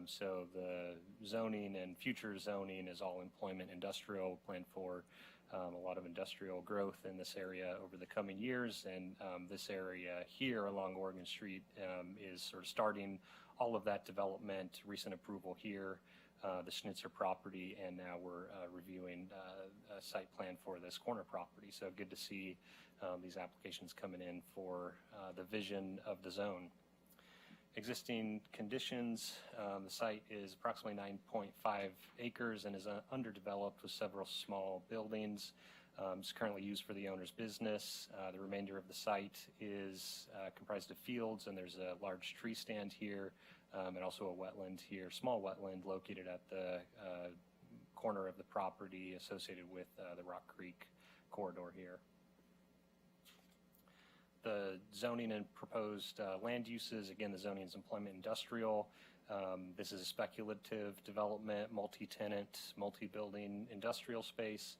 So the zoning and future zoning is all employment industrial, planned for a lot of industrial growth in this area over the coming years. And this area here along Oregon Street is sort of starting all of that development, recent approval here, the Schnitzer property, and now we're reviewing a site plan for this corner property. So good to see these applications coming in for the vision of the zone. Existing conditions, the site is approximately 9.5 acres and is underdeveloped with several small buildings. It's currently used for the owner's business. The remainder of the site is comprised of fields, and there's a large tree stand here, and also a wetland here, small wetland located at the corner of the property associated with the Rock Creek corridor here. The zoning and proposed land uses, again, the zoning is employment industrial. This is a speculative development, multi-tenant, multi-building industrial space.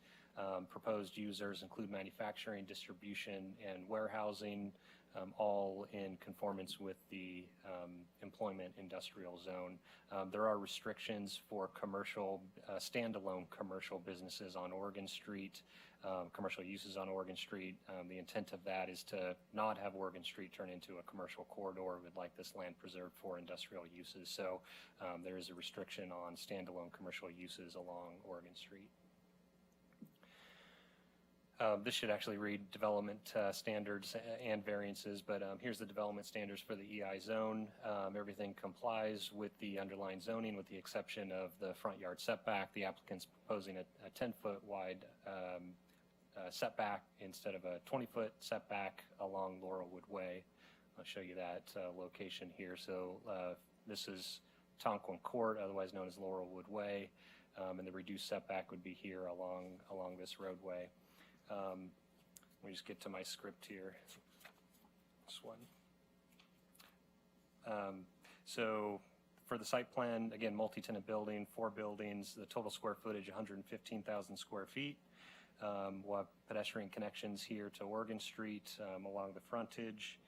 Proposed users include manufacturing, distribution, and warehousing, all in conformance with the employment industrial zone. There are restrictions for commercial, standalone commercial businesses on Oregon Street, commercial uses on Oregon Street. The intent of that is to not have Oregon Street turn into a commercial corridor. We'd like this land preserved for industrial uses. So there is a restriction on standalone commercial uses along Oregon Street. This should actually read development standards and variances, but here's the development standards for the EI zone. Everything complies with the underlying zoning with the exception of the front yard setback. The applicant's proposing a 10-foot wide setback instead of a 20-foot setback along Laurelwood Way. I'll show you that location here. So this is Tonquin Court, otherwise known as Laurelwood Way, and the reduced setback would be here along this roadway. Let me just get to my script here. This one. So for the site plan, again, multi-tenant building, 4 buildings, the total square footage, 115,000 square feet. We'll have pedestrian connections here to Oregon Street along the frontage.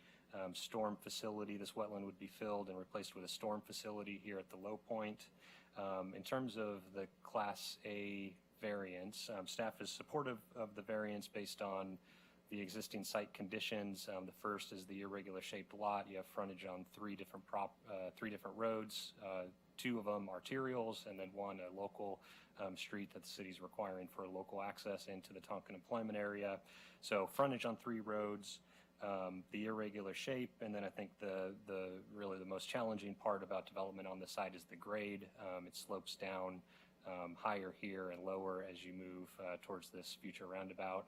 Storm facility, this wetland would be filled and replaced with a storm facility here at the low point. In terms of the Class A variance, staff is supportive of the variance based on the existing site conditions. The first is the irregular shaped lot. You have frontage on 3 different roads, 2 of them arterials, and then 1 a local street that the city's requiring for local access into the Tonquin employment area. So frontage on 3 roads, the irregular shape, and then I think the really the most challenging part about development on the site is the grade. It slopes down higher here and lower as you move towards this future roundabout.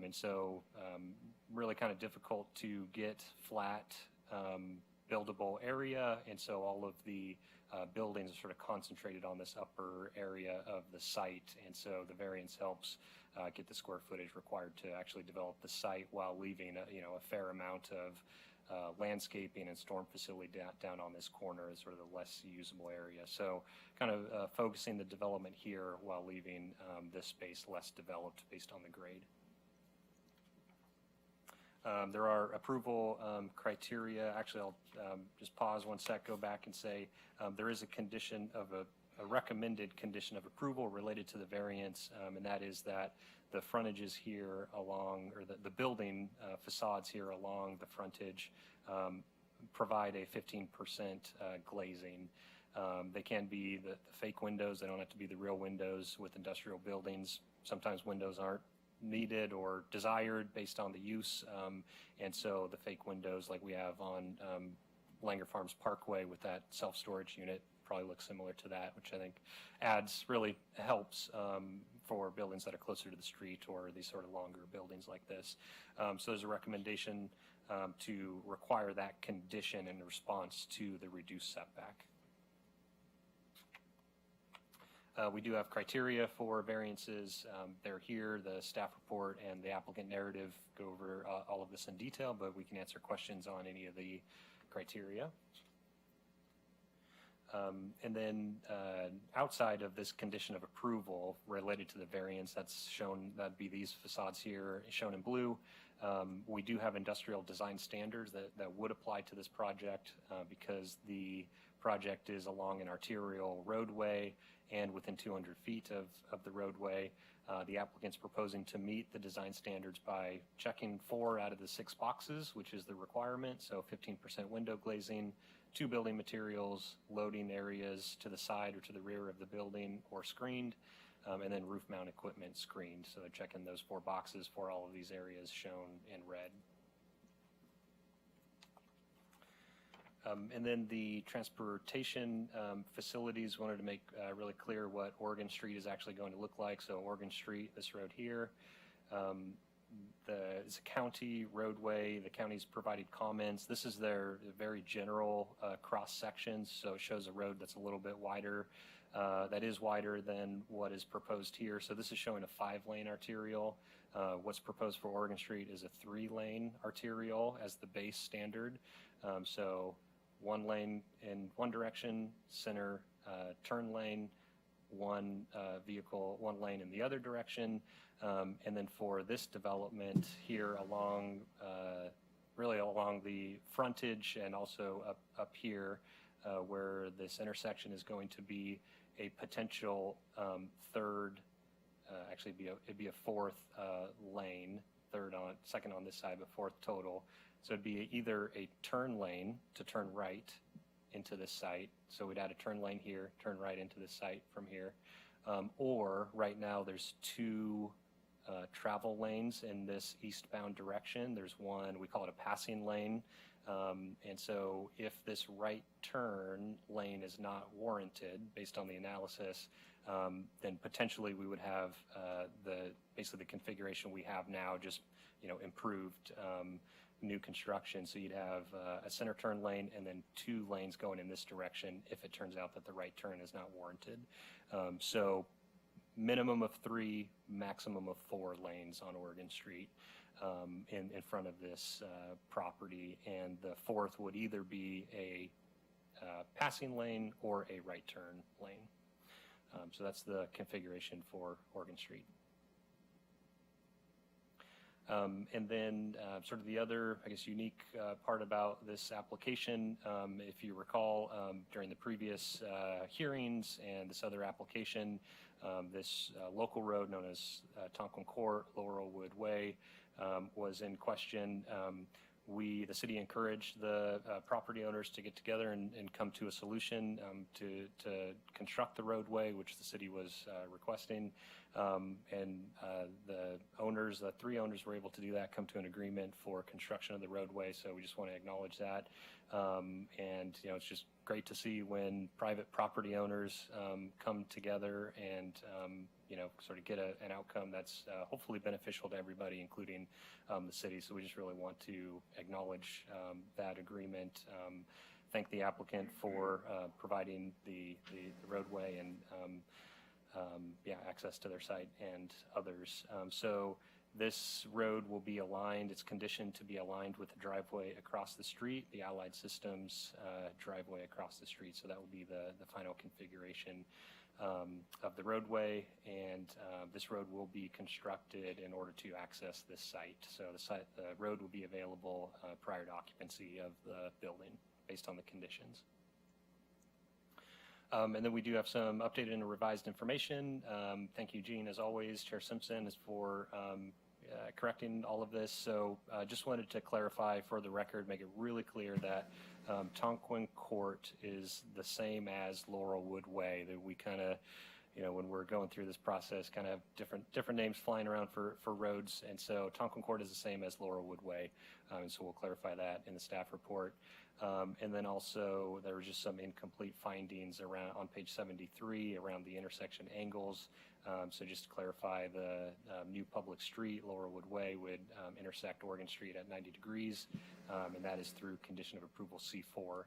And so really kind of difficult to get flat buildable area, and so all of the buildings are sort of concentrated on this upper area of the site, and so the variance helps get the square footage required to actually develop the site while leaving a fair amount of landscaping and storm facility down on this corner is sort of the less usable area. So kind of focusing the development here while leaving this space less developed based on the grade. There are approval criteria. Actually, I'll just pause one sec, go back and say there is a condition of a recommended condition of approval related to the variance, and that is that the frontages here along, or the building facades here along the frontage provide a 15% glazing. They can be the fake windows. They don't have to be the real windows with industrial buildings. Sometimes windows aren't needed or desired based on the use, and so the fake windows like we have on Langer Farms Parkway with that self-storage unit probably looks similar to that, which I think really helps for buildings that are closer to the street or these sort of longer buildings like this. So there's a recommendation to require that condition in response to the reduced setback. We do have criteria for variances. They're here. The staff report and the applicant narrative go over all of this in detail, but we can answer questions on any of the criteria. And then outside of this condition of approval related to the variance that's shown, that'd be these facades here shown in blue. We do have industrial design standards that would apply to this project because the project is along an arterial roadway and within 200 feet of the roadway. The applicant's proposing to meet the design standards by checking 4 out of the 6 boxes, which is the requirement. So 15% window glazing, 2 building materials, loading areas to the side or to the rear of the building or screened, and then roof mount equipment screened. So they're checking those 4 boxes for all of these areas shown in red. And then the transportation facilities, wanted to make really clear what Oregon Street is actually going to look like. So Oregon Street, this road here, it's a county roadway. The county's provided comments. This is their very general cross sections, so it shows a road that's a little bit wider. That is wider than what is proposed here. So this is showing a 5-lane arterial. What's proposed for Oregon Street is a 3-lane arterial as the base standard. So 1 lane in one direction, center turn lane, 1 lane in the other direction. And then for this development here along, really along the frontage and also up here where this intersection is going to be a potential third, actually it'd be a 4th lane, second on this side, but 4th total. So it'd be either a turn lane to turn right into this site. So we'd add a turn lane here, turn right into this site from here. Or right now there's 2 travel lanes in this eastbound direction. There's one, we call it a passing lane. And so if this right turn lane is not warranted based on the analysis, then potentially we would have basically the configuration we have now, just improved new construction. So you'd have a center turn lane and then 2 lanes going in this direction if it turns out that the right turn is not warranted. So minimum of 3, maximum of 4 lanes on Oregon Street in front of this property, and the 4th would either be a passing lane or a right turn lane. So that's the configuration for Oregon Street. And then sort of the other, I guess, unique part about this application, if you recall, during the previous hearings and this other application, this local road known as Tonquin Court, Laurelwood Way, was in question. The city encouraged the property owners to get together and come to a solution to construct the roadway, which the city was requesting. And the 3 owners were able to do that, come to an agreement for construction of the roadway. So we just want to acknowledge that. And, it's just great to see when private property owners come together and, sort of get an outcome that's hopefully beneficial to everybody, including the city. So we just really want to acknowledge that agreement, thank the applicant for providing the roadway and access to their site and others. So this road will be aligned, it's conditioned to be aligned with the driveway across the street, the Allied Systems driveway across the street. So that will be the final configuration of the roadway, and this road will be constructed in order to access this site. So the road will be available prior to occupancy of the building based on the conditions. And then we do have some updated and revised information. Thank you, Gene, as always. Chair Simpson is for correcting all of this. So just wanted to clarify for the record, make it really clear that Tonquin Court is the same as Laurelwood Way. That we kind of, when we're going through this process, kind of have different names flying around for roads. And so Tonquin Court is the same as Laurelwood Way. And so we'll clarify that in the staff report. And then also there were just some incomplete findings on page 73 around the intersection angles. So just to clarify, the new public street, Laurelwood Way, would intersect Oregon Street at 90 degrees, and that is through condition of approval C4.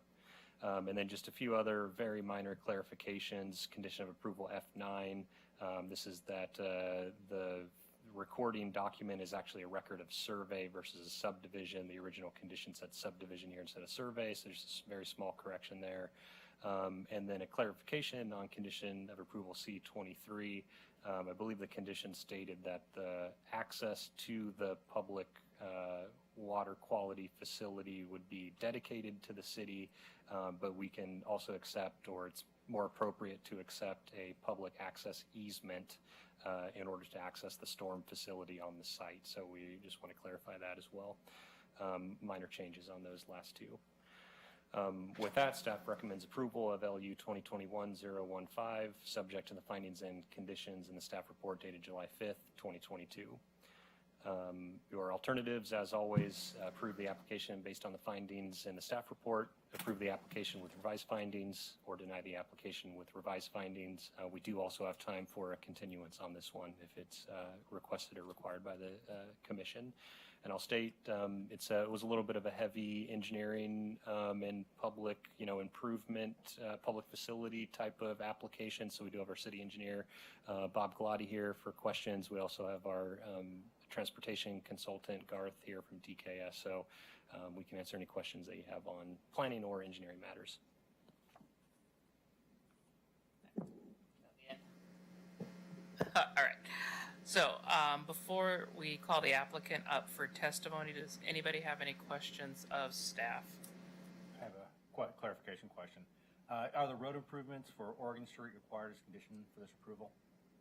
And then just a few other very minor clarifications. Condition of approval F9. This is that the recording document is actually a record of survey versus a subdivision. The original condition said subdivision here instead of survey, so there's a very small correction there. And then a clarification on condition of approval C23. I believe the condition stated that the access to the public water quality facility would be dedicated to the city, but we can also accept, or it's more appropriate to accept, a public access easement in order to access the storm facility on the site. So we just want to clarify that as well. Minor changes on those last two. With that, staff recommends approval of LU 2021-015, subject to the findings and conditions in the staff report dated July 5th, 2022. Your alternatives, as always, approve the application based on the findings in the staff report, approve the application with revised findings, or deny the application with revised findings. We do also have time for a continuance on this one if it's requested or required by the commission. And I'll state it was a little bit of a heavy engineering and public, improvement, public facility type of application. So we do have our city engineer, Bob Galati, here for questions. We also have our transportation consultant, Garth, here from DKS. So we can answer any questions that you have on planning or engineering matters. All right. So before we call the applicant up for testimony, does anybody have any questions of staff? I have a clarification question. Are the road improvements for Oregon Street required as condition for this approval?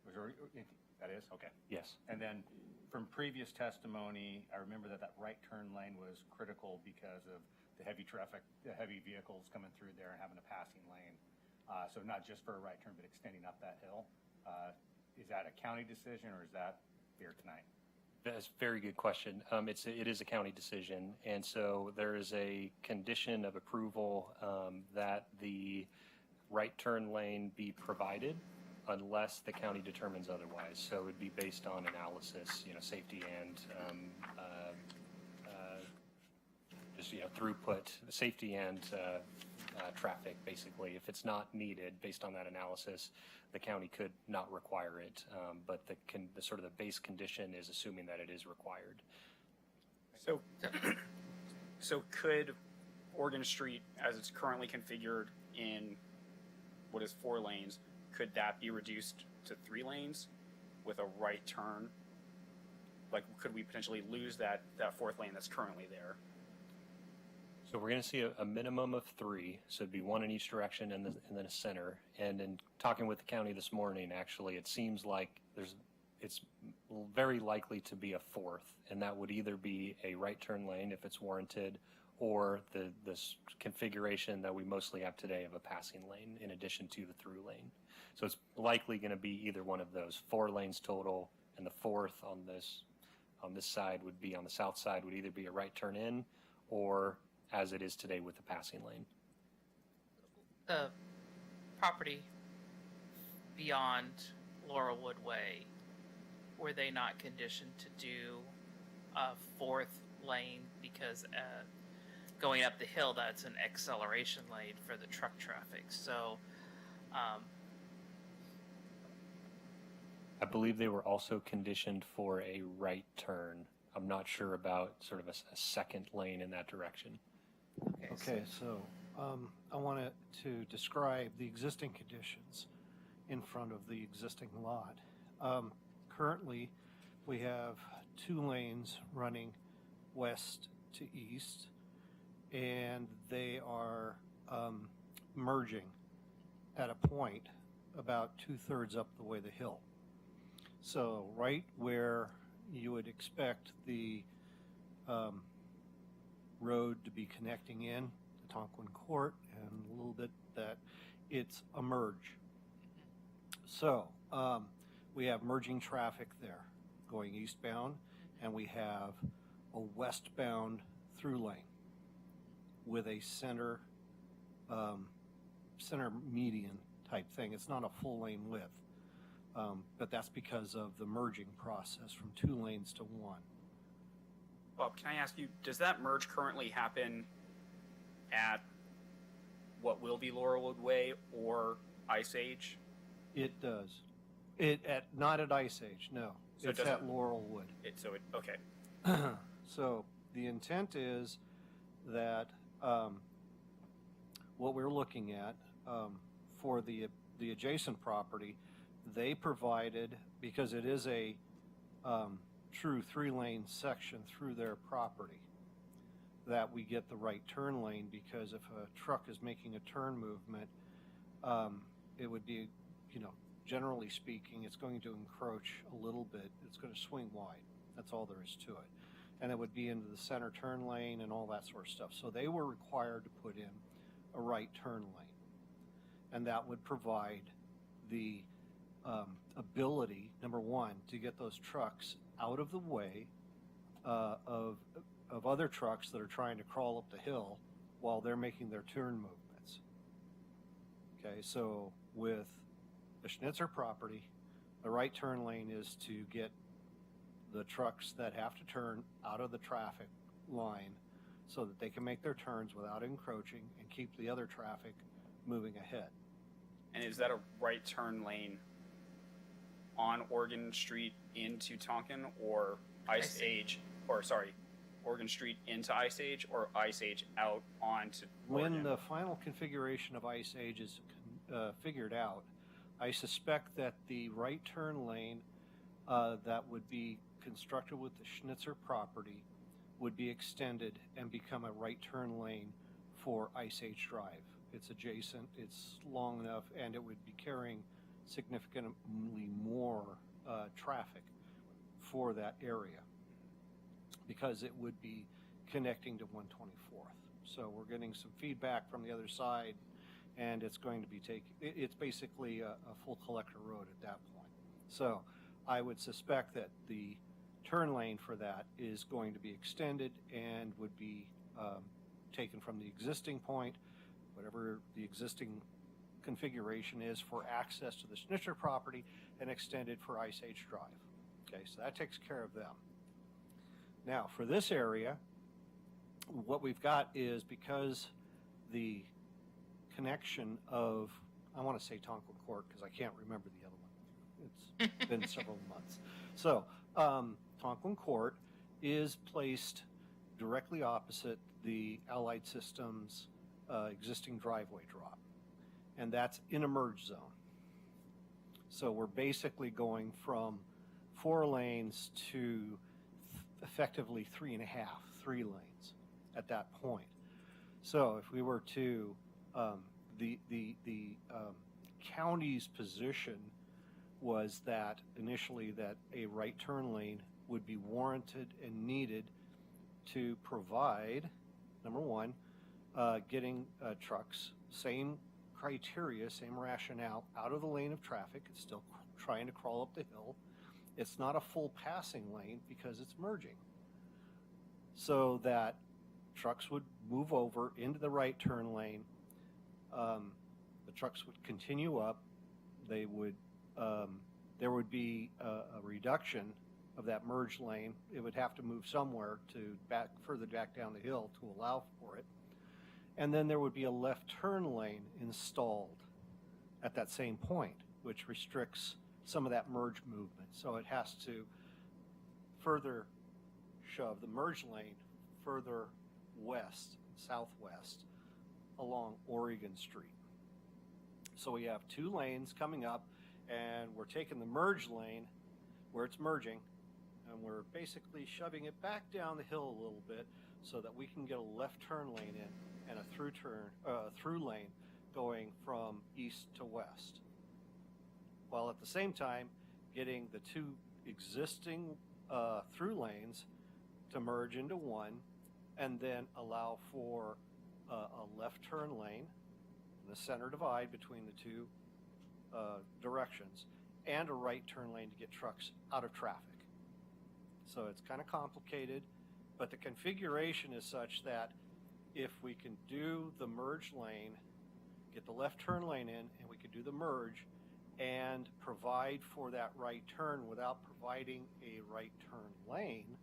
That is? Okay. Yes. And then from previous testimony, I remember that right turn lane was critical because of the heavy traffic, the heavy vehicles coming through there and having a passing lane. So not just for a right turn, but extending up that hill. Is that a county decision, or is that here tonight? That's a very good question. It is a county decision, and so there is a condition of approval that the right turn lane be provided unless the county determines otherwise. So it would be based on analysis, safety and just throughput, safety and traffic, basically. If it's not needed based on that analysis, the county could not require it, but the sort of the base condition is assuming that it is required. So could Oregon Street, as it's currently configured in what is 4 lanes, could that be reduced to 3 lanes with a right turn? Like, could we potentially lose that 4th lane that's currently there? So we're going to see a minimum of 3, so it'd be 1 in each direction and then a center. And in talking with the county this morning, actually, it seems like it's very likely to be a 4th, and that would either be a right turn lane if it's warranted, or this configuration that we mostly have today of a passing lane in addition to the through lane. So it's likely going to be either one of those 4 lanes total, and the 4th on this side would be, on the south side, would either be a right turn in, or as it is today with the passing lane. The property beyond Laurelwood Way, were they not conditioned to do a 4th lane because going up the hill, that's an acceleration lane for the truck traffic? So I believe they were also conditioned for a right turn. I'm not sure about sort of a second lane in that direction. Okay, so I wanted to describe the existing conditions in front of the existing lot. Currently, we have 2 lanes running west to east, and they are merging at a point about 2/3 up the way the hill. So right where you would expect the road to be connecting in to Tonquin Court, and a little bit that it's a merge. So we have merging traffic there going eastbound, and we have a westbound through lane with a center median type thing. It's not a full lane width, but that's because of the merging process from 2 lanes to 1. Bob, can I ask you, does that merge currently happen at what will be Laurelwood Way or Ice Age? It does. Not at Ice Age, no. So it's at Laurelwood. Okay. So the intent is that what we're looking at for the adjacent property, they provided, because it is a true 3-lane section through their property, that we get the right turn lane, because if a truck is making a turn movement, it would be, generally speaking, it's going to encroach a little bit. It's going to swing wide. That's all there is to it. And it would be into the center turn lane and all that sort of stuff. So they were required to put in a right turn lane. And that would provide the ability, number one, to get those trucks out of the way of other trucks that are trying to crawl up the hill while they're making their turn movements. Okay, so with the Schnitzer property, the right turn lane is to get the trucks that have to turn out of the traffic line so that they can make their turns without encroaching and keep the other traffic moving ahead. And is that a right turn lane on Oregon Street into Tonkin, or Oregon Street into Ice Age, or Ice Age out onto Oregon? When the final configuration of Ice Age is figured out, I suspect that the right turn lane that would be constructed with the Schnitzer property would be extended and become a right turn lane for Ice Age Drive. It's adjacent, it's long enough, and it would be carrying significantly more traffic for that area, because it would be connecting to 124th. So we're getting some feedback from the other side, and it's going to be it's basically a full collector road at that point. So I would suspect that the turn lane for that is going to be extended and would be taken from the existing point, whatever the existing configuration is for access to the Schnitzer property, and extended for Ice Age Drive. Okay, so that takes care of them. Now, for this area, what we've got is, because the connection of, I want to say Tonkin Court because I can't remember the other one. It's been several months. So, Tonkin Court is placed directly opposite the Allied Systems existing driveway drop, and that's in a merge zone. So we're basically going from 4 lanes to effectively 3 lanes at that point. So if we were to, the county's position was that initially that a right turn lane would be warranted and needed to provide, number one, getting trucks, same criteria, same rationale, out of the lane of traffic. It's still trying to crawl up the hill. It's not a full passing lane because it's merging. So that trucks would move over into the right turn lane. The trucks would continue up. They would, there would be a reduction of that merge lane. It would have to move somewhere to further back down the hill to allow for it. And then there would be a left turn lane installed at that same point, which restricts some of that merge movement. So it has to further shove the merge lane further west, southwest, along Oregon Street. So we have 2 lanes coming up, and we're taking the merge lane where it's merging, and we're basically shoving it back down the hill a little bit so that we can get a left turn lane in and a through lane going from east to west, while at the same time getting the 2 existing through lanes to merge into one, and then allow for a left turn lane in the center divide between the 2 directions, and a right turn lane to get trucks out of traffic. So it's kind of complicated, but the configuration is such that if we can do the merge lane, get the left turn lane in, and we can do the merge and provide for that right turn without providing a right turn lane,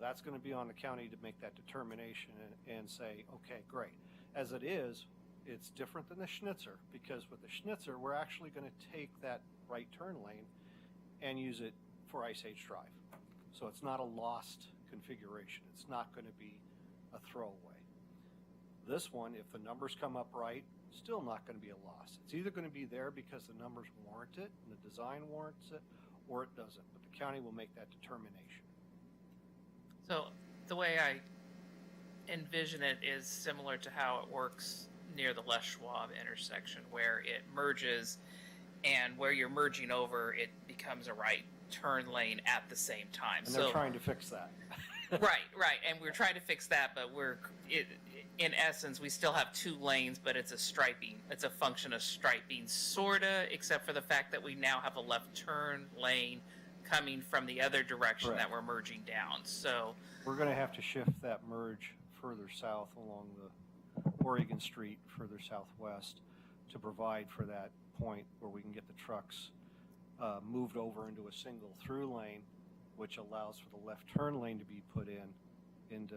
that's going to be on the county to make that determination and say, okay, great. As it is, it's different than the Schnitzer, because with the Schnitzer, we're actually going to take that right turn lane and use it for Ice Age Drive. So it's not a lost configuration. It's not going to be a throwaway. This one, if the numbers come up right, still not going to be a loss. It's either going to be there because the numbers warrant it and the design warrants it, or it doesn't. But the county will make that determination. So the way I envision it is similar to how it works near the Les Schwab intersection, where it merges, and where you're merging over, it becomes a right turn lane at the same time. And they're trying to fix that. Right, and we're trying to fix that, but in essence, we still have 2 lanes, but it's a function of striping, sorta, except for the fact that we now have a left turn lane coming from the other direction that we're merging down. So we're going to have to shift that merge further south along the Oregon Street, further southwest, to provide for that point where we can get the trucks moved over into a single through lane, which allows for the left turn lane to be put into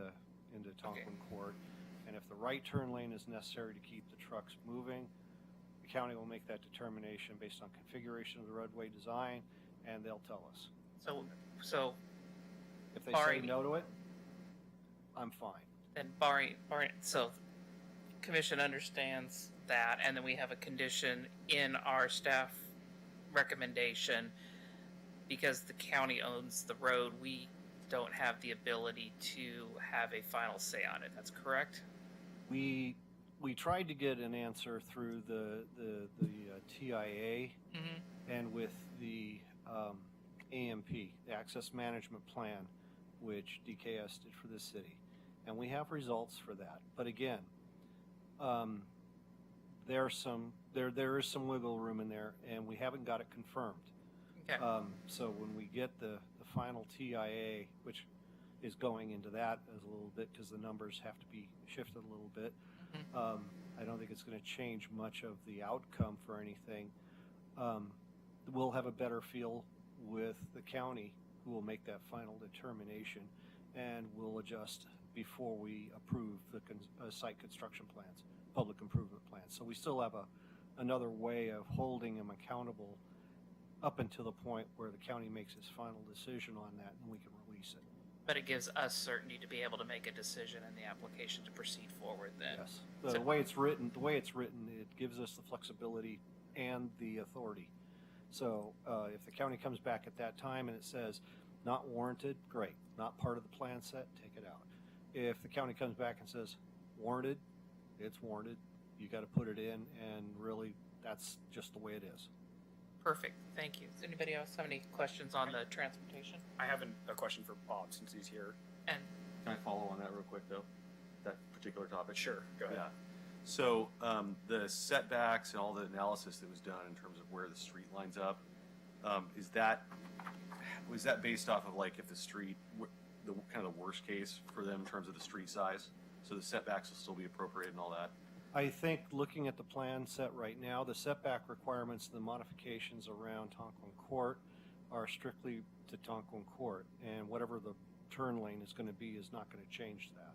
Tonquin Court. And if the right turn lane is necessary to keep the trucks moving, the county will make that determination based on configuration of the roadway design, and they'll tell us. So if they say no to it, I'm fine. Then so commission understands that, and then we have a condition in our staff recommendation. Because the county owns the road, we don't have the ability to have a final say on it. That's correct? We tried to get an answer through the TIA and with the AMP, the Access Management Plan, which DKS did for this city. And we have results for that. But again, there is some wiggle room in there, and we haven't got it confirmed. Okay. So when we get the final TIA, which is going into that as a little bit because the numbers have to be shifted a little bit, I don't think it's going to change much of the outcome for anything. We'll have a better feel with the county, who will make that final determination, and we'll adjust before we approve the site construction plans, public improvement plans. So we still have another way of holding them accountable up until the point where the county makes its final decision on that, and we can release it. But it gives us certainty to be able to make a decision in the application to proceed forward then. Yes. The way it's written, it gives us the flexibility and the authority. So if the county comes back at that time and it says not warranted, great. Not part of the plan set, take it out. If the county comes back and says warranted, it's warranted. You got to put it in, and really that's just the way it is. Perfect. Thank you. Does anybody else have any questions on the transportation? I have a question for Bob since he's here. And Can I follow on that real quick, though? That particular topic? Sure, go ahead. Yeah. So the setbacks and all the analysis that was done in terms of where the street lines up, was that based off of like if the street, the kind of the worst case for them in terms of the street size? So the setbacks will still be appropriate and all that? I think looking at the plan set right now, the setback requirements, the modifications around Tonquin Court are strictly to Tonquin Court, and whatever the turn lane is going to be is not going to change that.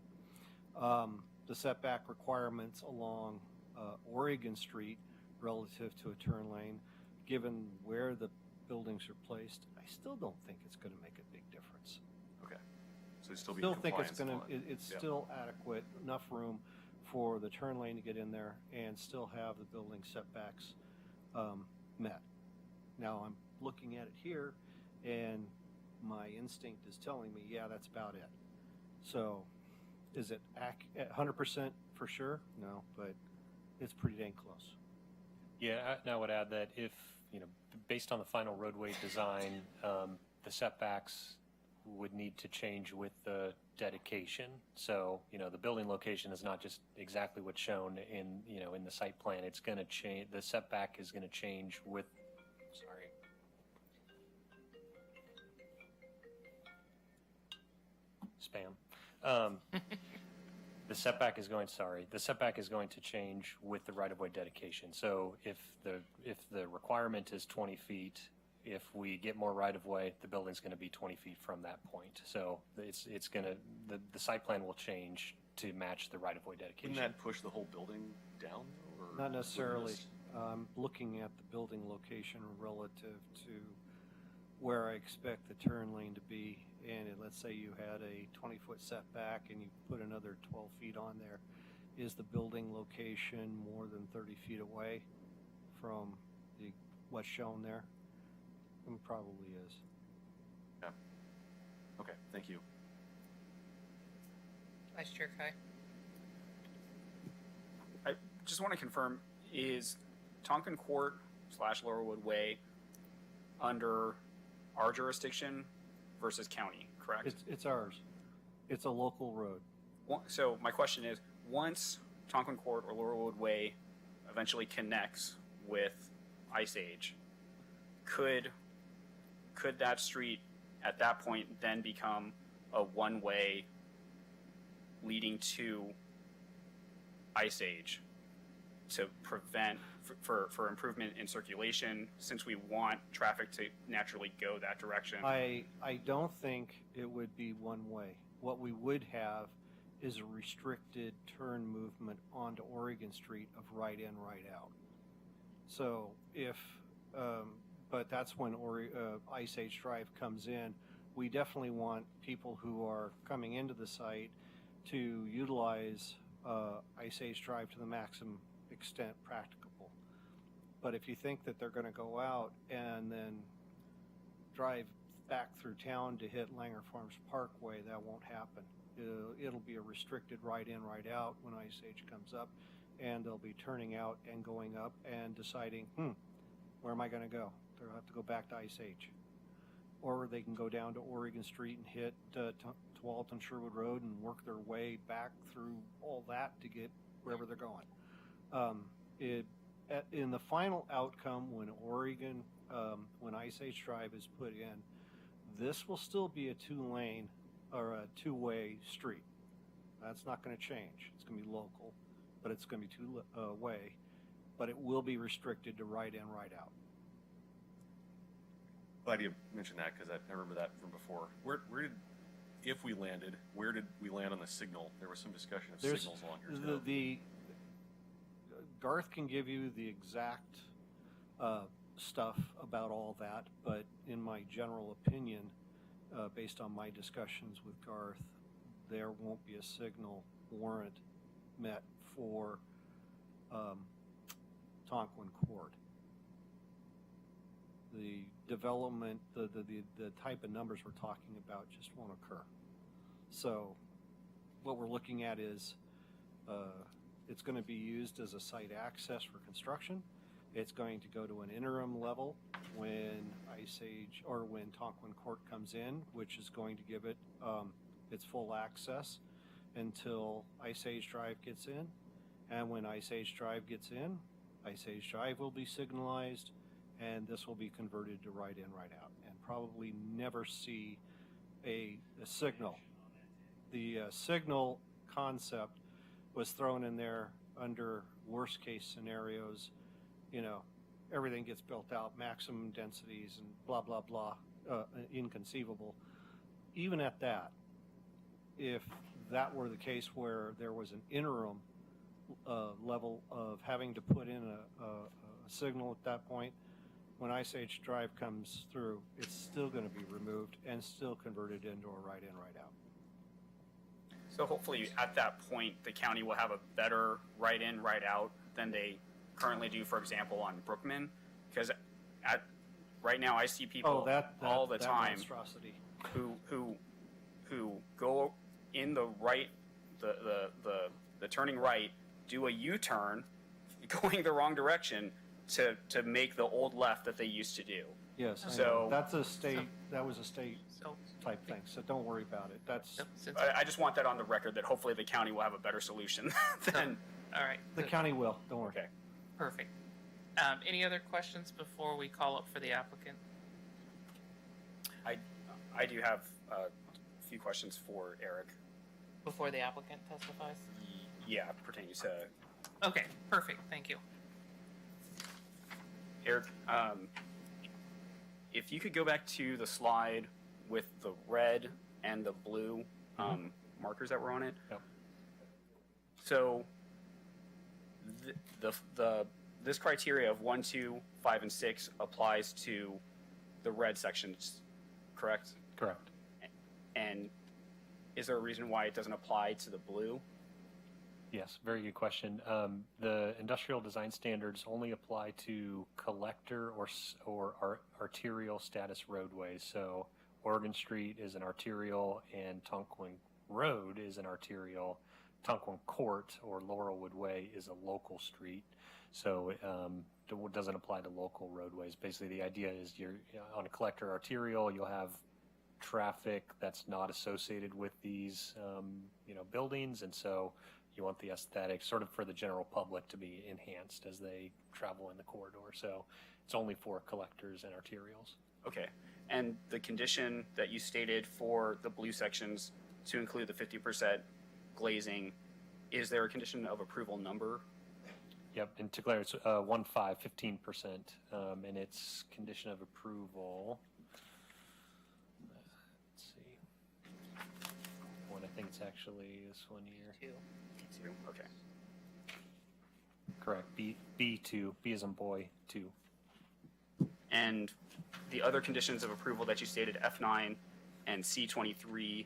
The setback requirements along Oregon Street relative to a turn lane, given where the buildings are placed, I still don't think it's going to make a big difference. Okay. So still be Still think it's compliance going to, it's still adequate, enough room for the turn lane to get in there and still have the building setbacks met. Now I'm looking at it here, and my instinct is telling me, yeah, that's about it. So is it 100% for sure? No, but it's pretty dang close. Yeah, I would add that if, based on the final roadway design, the setbacks would need to change with the dedication. So, the building location is not just exactly what's shown in the site plan. It's going to change. The setback is going to change with, spam. The setback is going to change with the right-of-way dedication. So if the requirement is 20 feet, if we get more right-of-way, the building's going to be 20 feet from that point. So it's going to, the site plan will change to match the right-of-way dedication. Wouldn't that push the whole building down? Or Not necessarily. Looking at the building location relative to where I expect the turn lane to be, and let's say you had a 20-foot setback and you put another 12 feet on there, is the building location more than 30 feet away from what's shown there? It probably is. Yeah. Okay, thank you. Vice Chair Kai. I just want to confirm, is Tonkin Court / Laurelwood Way under our jurisdiction versus county, correct? It's ours. It's a local road. So my question is, once Tonkin Court or Laurelwood Way eventually connects with Ice Age, could that street at that point then become a one-way leading to Ice Age to prevent for improvement in circulation, since we want traffic to naturally go that direction? I don't think it would be one way. What we would have is a restricted turn movement onto Oregon Street of right in, right out. So but that's when Ice Age Drive comes in. We definitely want people who are coming into the site to utilize Ice Age Drive to the maximum extent practicable. But if you think that they're going to go out and then drive back through town to hit Langer Farms Parkway, that won't happen. It'll be a restricted right in, right out when Ice Age comes up, and they'll be turning out and going up and deciding, where am I going to go? They'll have to go back to Ice Age. Or they can go down to Oregon Street and hit Tualatin Sherwood Road and work their way back through all that to get wherever they're going. In the final outcome, when when Ice Age Drive is put in, this will still be a two-lane or a two-way street. That's not going to change. It's going to be local, but it's going to be two-way. But it will be restricted to right in, right out. Glad you mentioned that, because I remember that from before. Where did, if we landed, where did we land on the signal? There was some discussion of signals along here too. Garth can give you the exact stuff about all that, but in my general opinion, based on my discussions with Garth, there won't be a signal warrant met for Tonkin Court. The development, the type of numbers we're talking about just won't occur. So what we're looking at is it's going to be used as a site access for construction. It's going to go to an interim level when Ice Age or when Tonkin Court comes in, which is going to give it its full access until Ice Age Drive gets in. And when Ice Age Drive gets in, Ice Age Drive will be signalized, and this will be converted to right in, right out, and probably never see a signal. The signal concept was thrown in there under worst case scenarios. You know, everything gets built out, maximum densities and blah, blah, blah, inconceivable. Even at that, if that were the case where there was an interim level of having to put in a signal at that point, when Ice Age Drive comes through, it's still going to be removed and still converted into a right in, right out. So hopefully at that point, the county will have a better right in, right out than they currently do, for example, on Brookman. Because right now I see people all the time who go in the right, the turning right, do a U-turn, going the wrong direction to make the old left that they used to do. Yes, so that's a state. That was a state type thing. So don't worry about it. That's. I just want that on the record that hopefully the county will have a better solution than. All right. The county will. Don't worry. Okay. Perfect. Any other questions before we call up for the applicant? I do have a few questions for Eric. Before the applicant testifies? Yeah, pertaining to. Okay, perfect. Thank you. Eric, if you could go back to the slide with the red and the blue markers that were on it. Yep. So this criteria of 1, 2, 5, and 6 applies to the red sections, correct? Correct. And is there a reason why it doesn't apply to the blue? Yes, very good question. The industrial design standards only apply to collector or arterial status roadways. So Oregon Street is an arterial and Tonquin Road is an arterial. Tonquin Court or Laurelwood Way is a local street. So it doesn't apply to local roadways. Basically, the idea is you're on a collector arterial, you'll have traffic that's not associated with these buildings, and so you want the aesthetic sort of for the general public to be enhanced as they travel in the corridor. So it's only for collectors and arterials. Okay. And the condition that you stated for the blue sections to include the 50% glazing, is there a condition of approval number? Yep, and to Claire, it's 15%, and it's condition of approval. Let's see. One, I think it's actually this one here. Two. Okay. Correct. B2. B as in boy. 2. And the other conditions of approval that you stated, F9 and C23,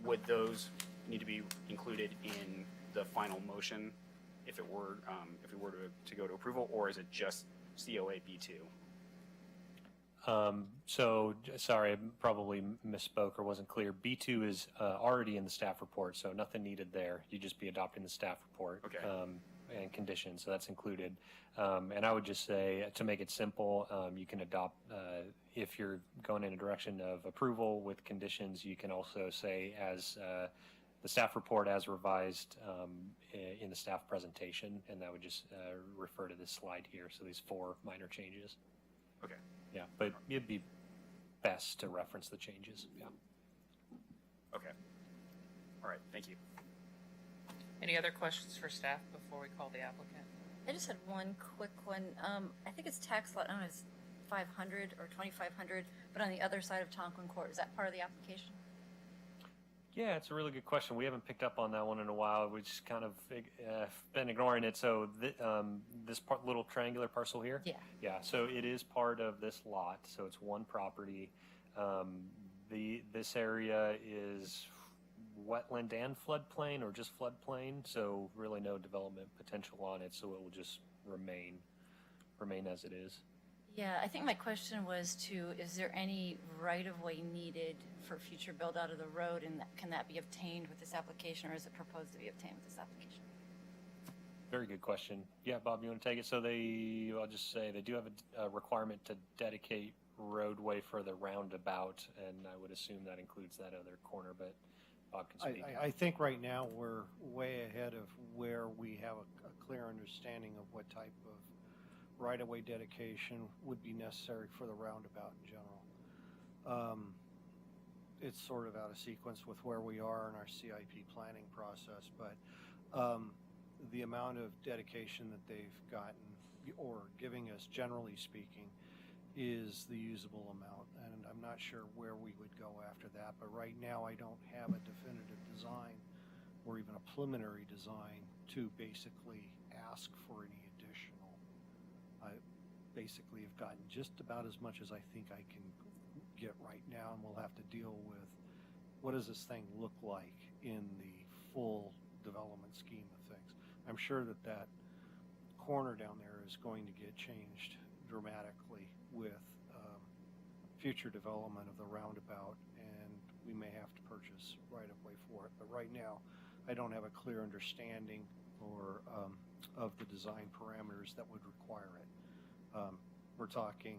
would those need to be included in the final motion if we were to go to approval, or is it just COA B2? Sorry, I probably misspoke or wasn't clear. B2 is already in the staff report, so nothing needed there. You'd just be adopting the staff report. Okay. And conditions, so that's included. And I would just say, to make it simple, you can adopt, if you're going in a direction of approval with conditions, you can also say as the staff report as revised in the staff presentation, and that would just refer to this slide here. So these 4 minor changes. Okay. Yeah, but it'd be best to reference the changes. Yeah. Okay. All right. Thank you. Any other questions for staff before we call the applicant? I just had one quick one. I think it's tax lot, I don't know, it's 500 or 2,500, but on the other side of Tonquin Court, is that part of the application? Yeah, it's a really good question. We haven't picked up on that one in a while. We've just kind of been ignoring it. So this little triangular parcel here? Yeah. Yeah, so it is part of this lot. So it's one property. This area is wetland and floodplain, or just floodplain. So really no development potential on it. So it will just remain as it is. Yeah, I think my question was is there any right-of-way needed for future build-out of the road, and can that be obtained with this application, or is it proposed to be obtained with this application? Very good question. Yeah, Bob, you want to take it? So I'll just say they do have a requirement to dedicate roadway for the roundabout, and I would assume that includes that other corner, but Bob can speak. I think right now we're way ahead of where we have a clear understanding of what type of right-of-way dedication would be necessary for the roundabout in general. It's sort of out of sequence with where we are in our CIP planning process, but the amount of dedication that they've gotten or giving us, generally speaking, is the usable amount, and I'm not sure where we would go after that, but right now I don't have a definitive design or even a preliminary design to basically ask for any additional. I basically have gotten just about as much as I think I can get right now, and we'll have to deal with what does this thing look like in the full development scheme of things. I'm sure that corner down there is going to get changed dramatically with future development of the roundabout, and we may have to purchase right-of-way for it. But right now, I don't have a clear understanding or of the design parameters that would require it. We're talking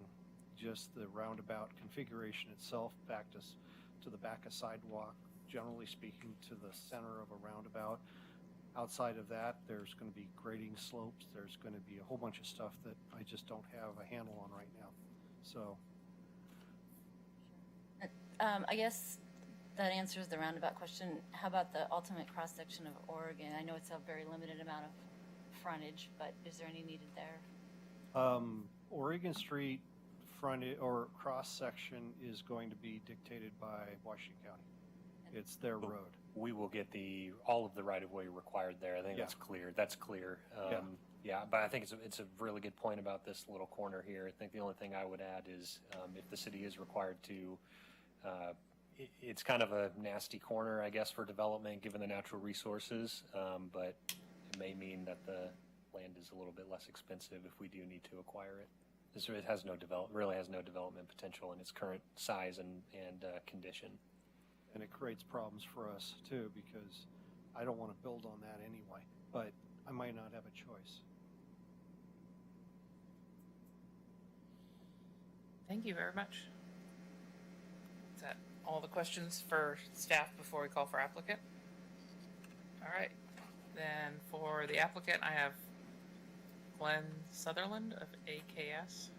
just the roundabout configuration itself, back to the back of sidewalk, generally speaking, to the center of a roundabout. Outside of that, there's going to be grading slopes. There's going to be a whole bunch of stuff that I just don't have a handle on right now. So, I guess that answers the roundabout question. How about the ultimate cross-section of Oregon? I know it's a very limited amount of frontage, but is there any needed there? Oregon Street frontage or cross-section is going to be dictated by Washington County. It's their road. We will get all of the right-of-way required there. I think Yeah. that's clear. That's clear. Yeah, but I think it's a really good point about this little corner here. I think the only thing I would add is if the city is required to it's kind of a nasty corner, I guess, for development, given the natural resources, but it may mean that the land is a little bit less expensive if we do need to acquire it. It has no really has no development potential in its current size and condition. And it creates problems for us too, because I don't want to build on that anyway, but I might not have a choice. Thank you very much. Is that all the questions for staff before we call for applicant? All right. Then for the applicant, I have Glenn Sutherland of AKS.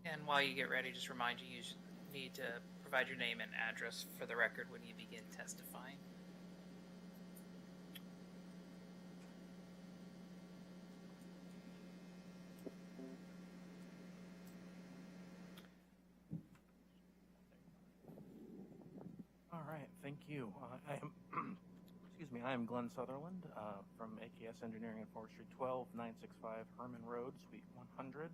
And while you get ready, just remind you, you need to provide your name and address for the record when you begin testifying. All right, thank you. I am, excuse me, I am Glenn Sutherland from AKS Engineering and Forestry, 12965 Herman Road, Suite 100,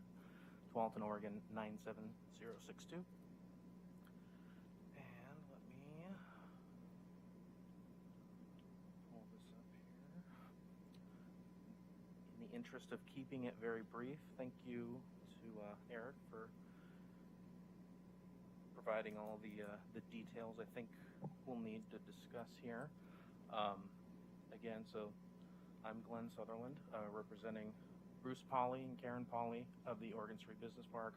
Tualatin, Oregon 97062. And let me pull this up here. In the interest of keeping it very brief, thank you to Eric for providing all the details I think we'll need to discuss here. Again, so I'm Glenn Sutherland, representing Bruce Pauley and Karen Pauley of the Oregon Street Business Park.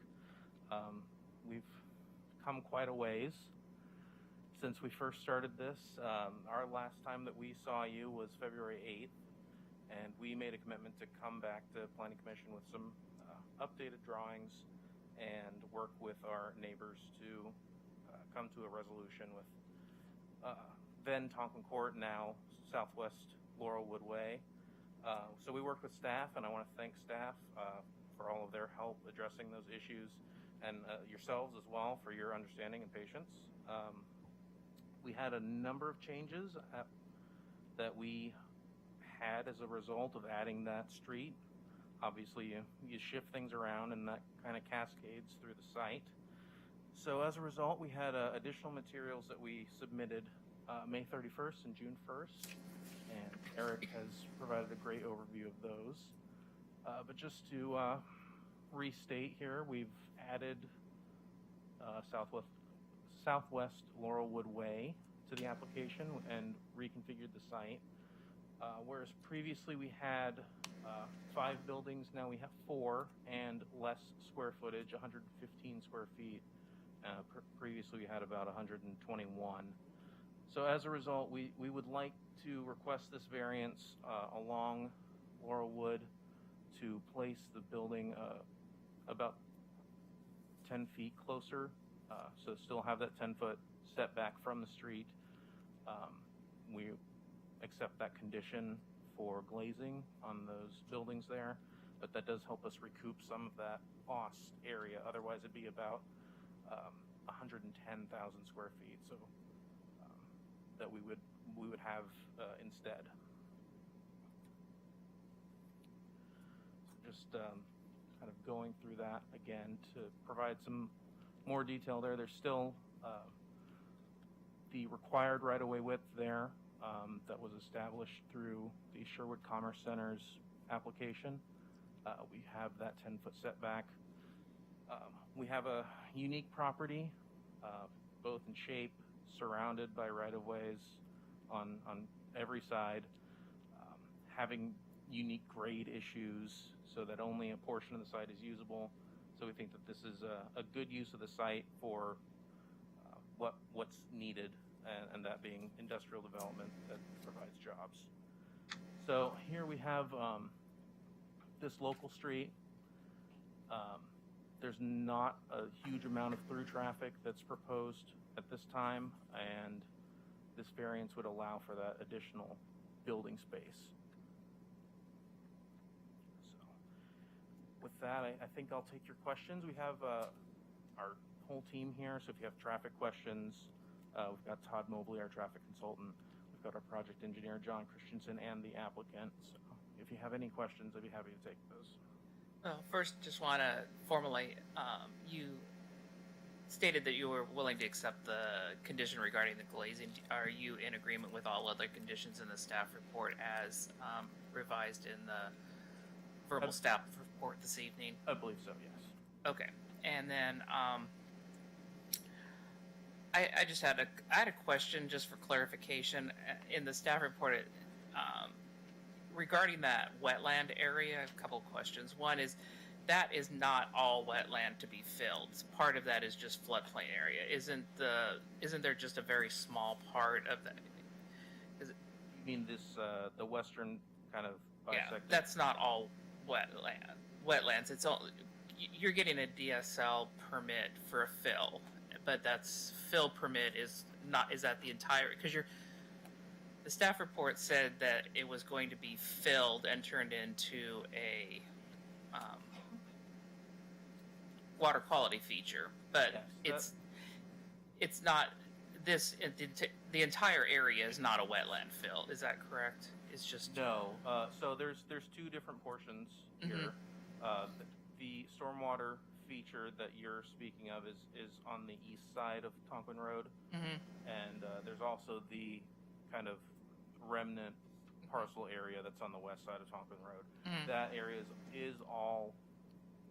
We've come quite a ways since we first started this. Our last time that we saw you was February 8th, and we made a commitment to come back to Planning Commission with some updated drawings and work with our neighbors to come to a resolution with then Tonkin Court, now Southwest Laurelwood Way. So we worked with staff, and I want to thank staff for all of their help addressing those issues, and yourselves as well for your understanding and patience. We had a number of changes that we had as a result of adding that street. Obviously, you shift things around, and that kind of cascades through the site. So as a result, we had additional materials that we submitted May 31st and June 1st, and Eric has provided a great overview of those. But just to restate here, we've added Southwest Laurelwood Way to the application and reconfigured the site. Whereas previously we had 5 buildings, now we have 4 and less square footage, 115 square feet. Previously we had about 121. So as a result, we would like to request this variance along Laurelwood to place the building about 10 feet closer, so still have that 10-foot setback from the street. We accept that condition for glazing on those buildings there, but that does help us recoup some of that lost area. Otherwise, it'd be about 110,000 square feet, so that we would have instead. So just kind of going through that again to provide some more detail there. There's still the required right-of-way width there that was established through the Sherwood Commerce Center's application. We have that 10-foot setback. We have a unique property, both in shape, surrounded by right-of-ways on every side, having unique grade issues so that only a portion of the site is usable. So we think that this is a good use of the site for what's needed, and that being industrial development that provides jobs. So here we have this local street. There's not a huge amount of through traffic that's proposed at this time, and this variance would allow for that additional building space. So with that, I think I'll take your questions. We have our whole team here, so if you have traffic questions, we've got Todd Mobley, our traffic consultant. We've got our project engineer, John Christensen, and the applicant. So if you have any questions, I'd be happy to take those. Well, first, just want to formally, you stated that you were willing to accept the condition regarding the glazing. Are you in agreement with all other conditions in the staff report as revised in the verbal staff report this evening? I believe so, yes. Okay, and then I just had a question just for clarification in the staff report. Regarding that wetland area, a couple of questions. One is, that is not all wetland to be filled. Part of that is just floodplain area. Isn't there just a very small part of that? You mean this, the western kind of bisected? Yeah, that's not all wetlands. It's all, you're getting a DSL permit for a fill, but that's fill permit is that the entire, because the staff report said that it was going to be filled and turned into a water quality feature, but yes, it's not this. The entire area is not a wetland fill. Is that correct? It's just no. So there's two different portions here. The stormwater feature that you're speaking of is on the east side of Tonquin Road, and there's also the kind of remnant parcel area that's on the west side of Tonquin Road. That area is all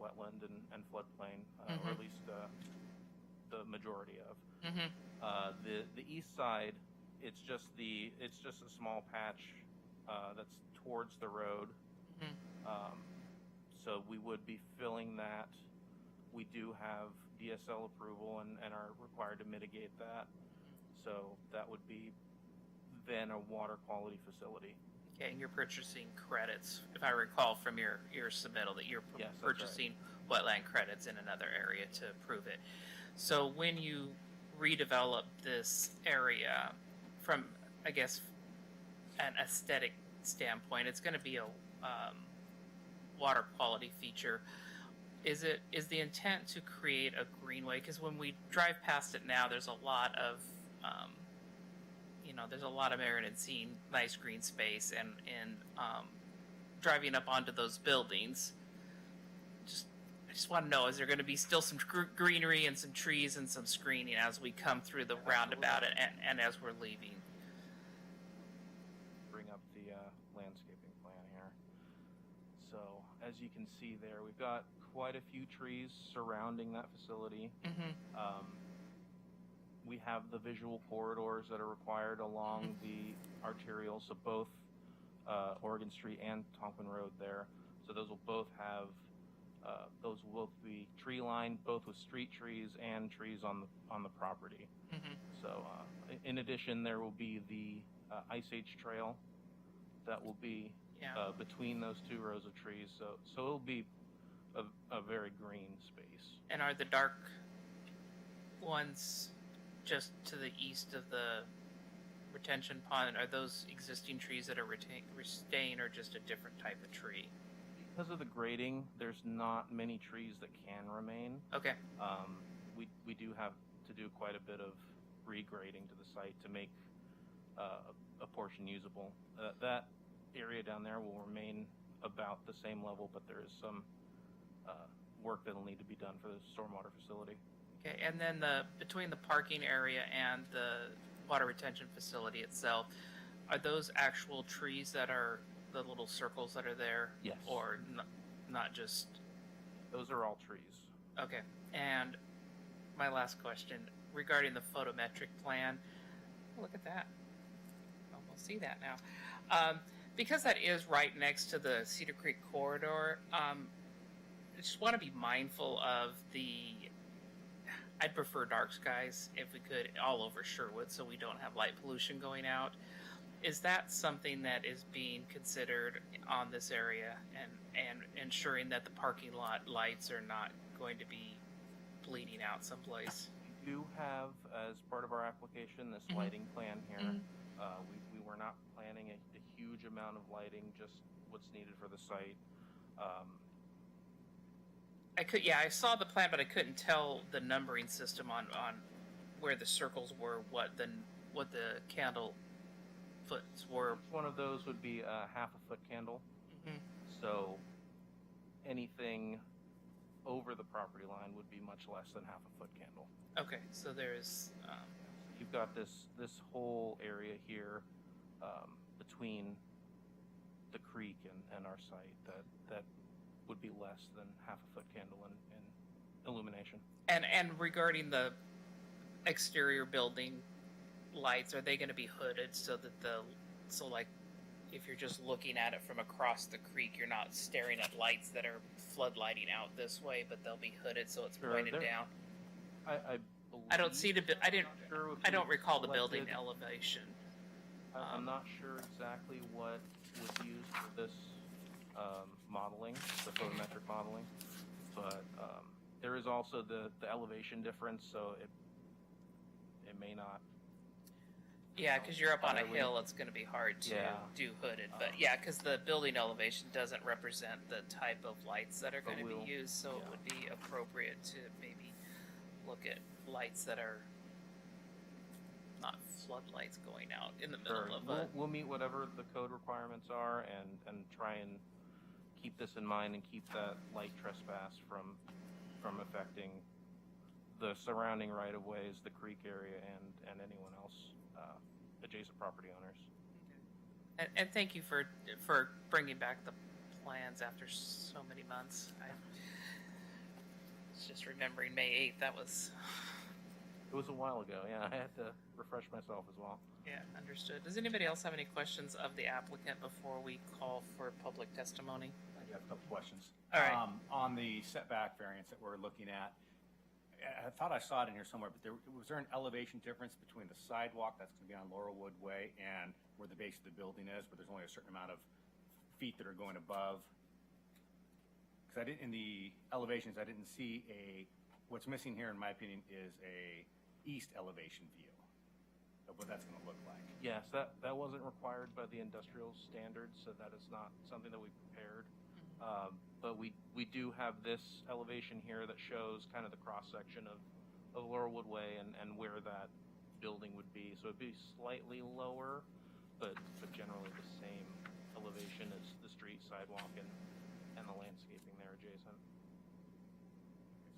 wetland and floodplain, or at least the majority of. The east side, it's just a small patch that's towards the road. So we would be filling that. We do have DSL approval and are required to mitigate that. So that would be then a water quality facility. Okay, and you're purchasing credits, if I recall from your submittal, that you're purchasing wetland credits in another area to prove it. So when you redevelop this area from, I guess, an aesthetic standpoint, it's going to be a water quality feature. Is the intent to create a greenway? Because when we drive past it now, there's a lot of there's a lot of merit in seeing nice green space and driving up onto those buildings. I just want to know, is there going to be still some greenery and some trees and some screening as we come through the roundabout and as we're leaving? Bring up the landscaping plan here. So as you can see there, we've got quite a few trees surrounding that facility. We have the visual corridors that are required along the arterial, so both Oregon Street and Tonquin Road there. So those will both have, those will be tree lined, both with street trees and trees on the property. So in addition, there will be the Ice Age Trail that will be between those two rows of trees. So it'll be a very green space. And are the dark ones just to the east of the retention pond, are those existing trees that are staying, or just a different type of tree? Because of the grading, there's not many trees that can remain. Okay. We do have to do quite a bit of regrading to the site to make a portion usable. That area down there will remain about the same level, but there is some work that will need to be done for the stormwater facility. Okay, and then between the parking area and the water retention facility itself, are those actual trees that are the little circles that are there? Yes. Or not just? Those are all trees. Okay, and my last question regarding the photometric plan. Look at that. Oh, we'll see that now. Because that is right next to the Cedar Creek corridor, I just want to be mindful of I'd prefer dark skies if we could all over Sherwood so we don't have light pollution going out. Is that something that is being considered on this area and ensuring that the parking lot lights are not going to be bleeding out someplace? We do have, as part of our application, this lighting plan here. We were not planning a huge amount of lighting, just what's needed for the site. I saw the plan, but I couldn't tell the numbering system on where the circles were, what the candle foots were. Each one of those would be a half a foot candle. Mhm. So anything over the property line would be much less than half a foot candle. Okay, so there's. You've got this whole area here between the creek and our site that would be less than half a foot candle in illumination. And regarding the exterior building lights, are they going to be hooded so that like if you're just looking at it from across the creek, you're not staring at lights that are floodlighting out this way, but they'll be hooded so it's pointed down? I don't see I don't recall the building selected- elevation. I'm not sure exactly what was used for this modeling, the photometric modeling, but there is also the elevation difference, so it may not. Yeah, because you're up on a entirely- hill, it's going to be hard to Yeah. do hooded. But yeah, because the building elevation doesn't represent the type of lights that are But going to we'll- be used, so it would be appropriate to maybe look at lights that are not floodlights going out in the middle Sure. of We'll meet whatever the code requirements are and try and keep this in mind and keep that light trespass from affecting the surrounding right-of-ways, the creek area, and anyone else, adjacent property owners. And thank you for bringing back the plans after so many months. I was just remembering May 8th. That was. It was a while ago, yeah. I had to refresh myself as well. Yeah, understood. Does anybody else have any questions of the applicant before we call for public testimony? I have a couple questions. All right. On the setback variance that we're looking at, I thought I saw it in here somewhere, but was there an elevation difference between the sidewalk that's going to be on Laurelwood Way and where the base of the building is, but there's only a certain amount of feet that are going above? Because in the elevations, I didn't see what's missing here, in my opinion, is a east elevation view of what that's going to look like. Yes, that wasn't required by the industrial standards, so that is not something that we prepared. But we do have this elevation here that shows kind of the cross-section of Laurelwood Way and where that building would be. So it'd be slightly lower, but generally the same elevation as the street, sidewalk, and the landscaping there adjacent.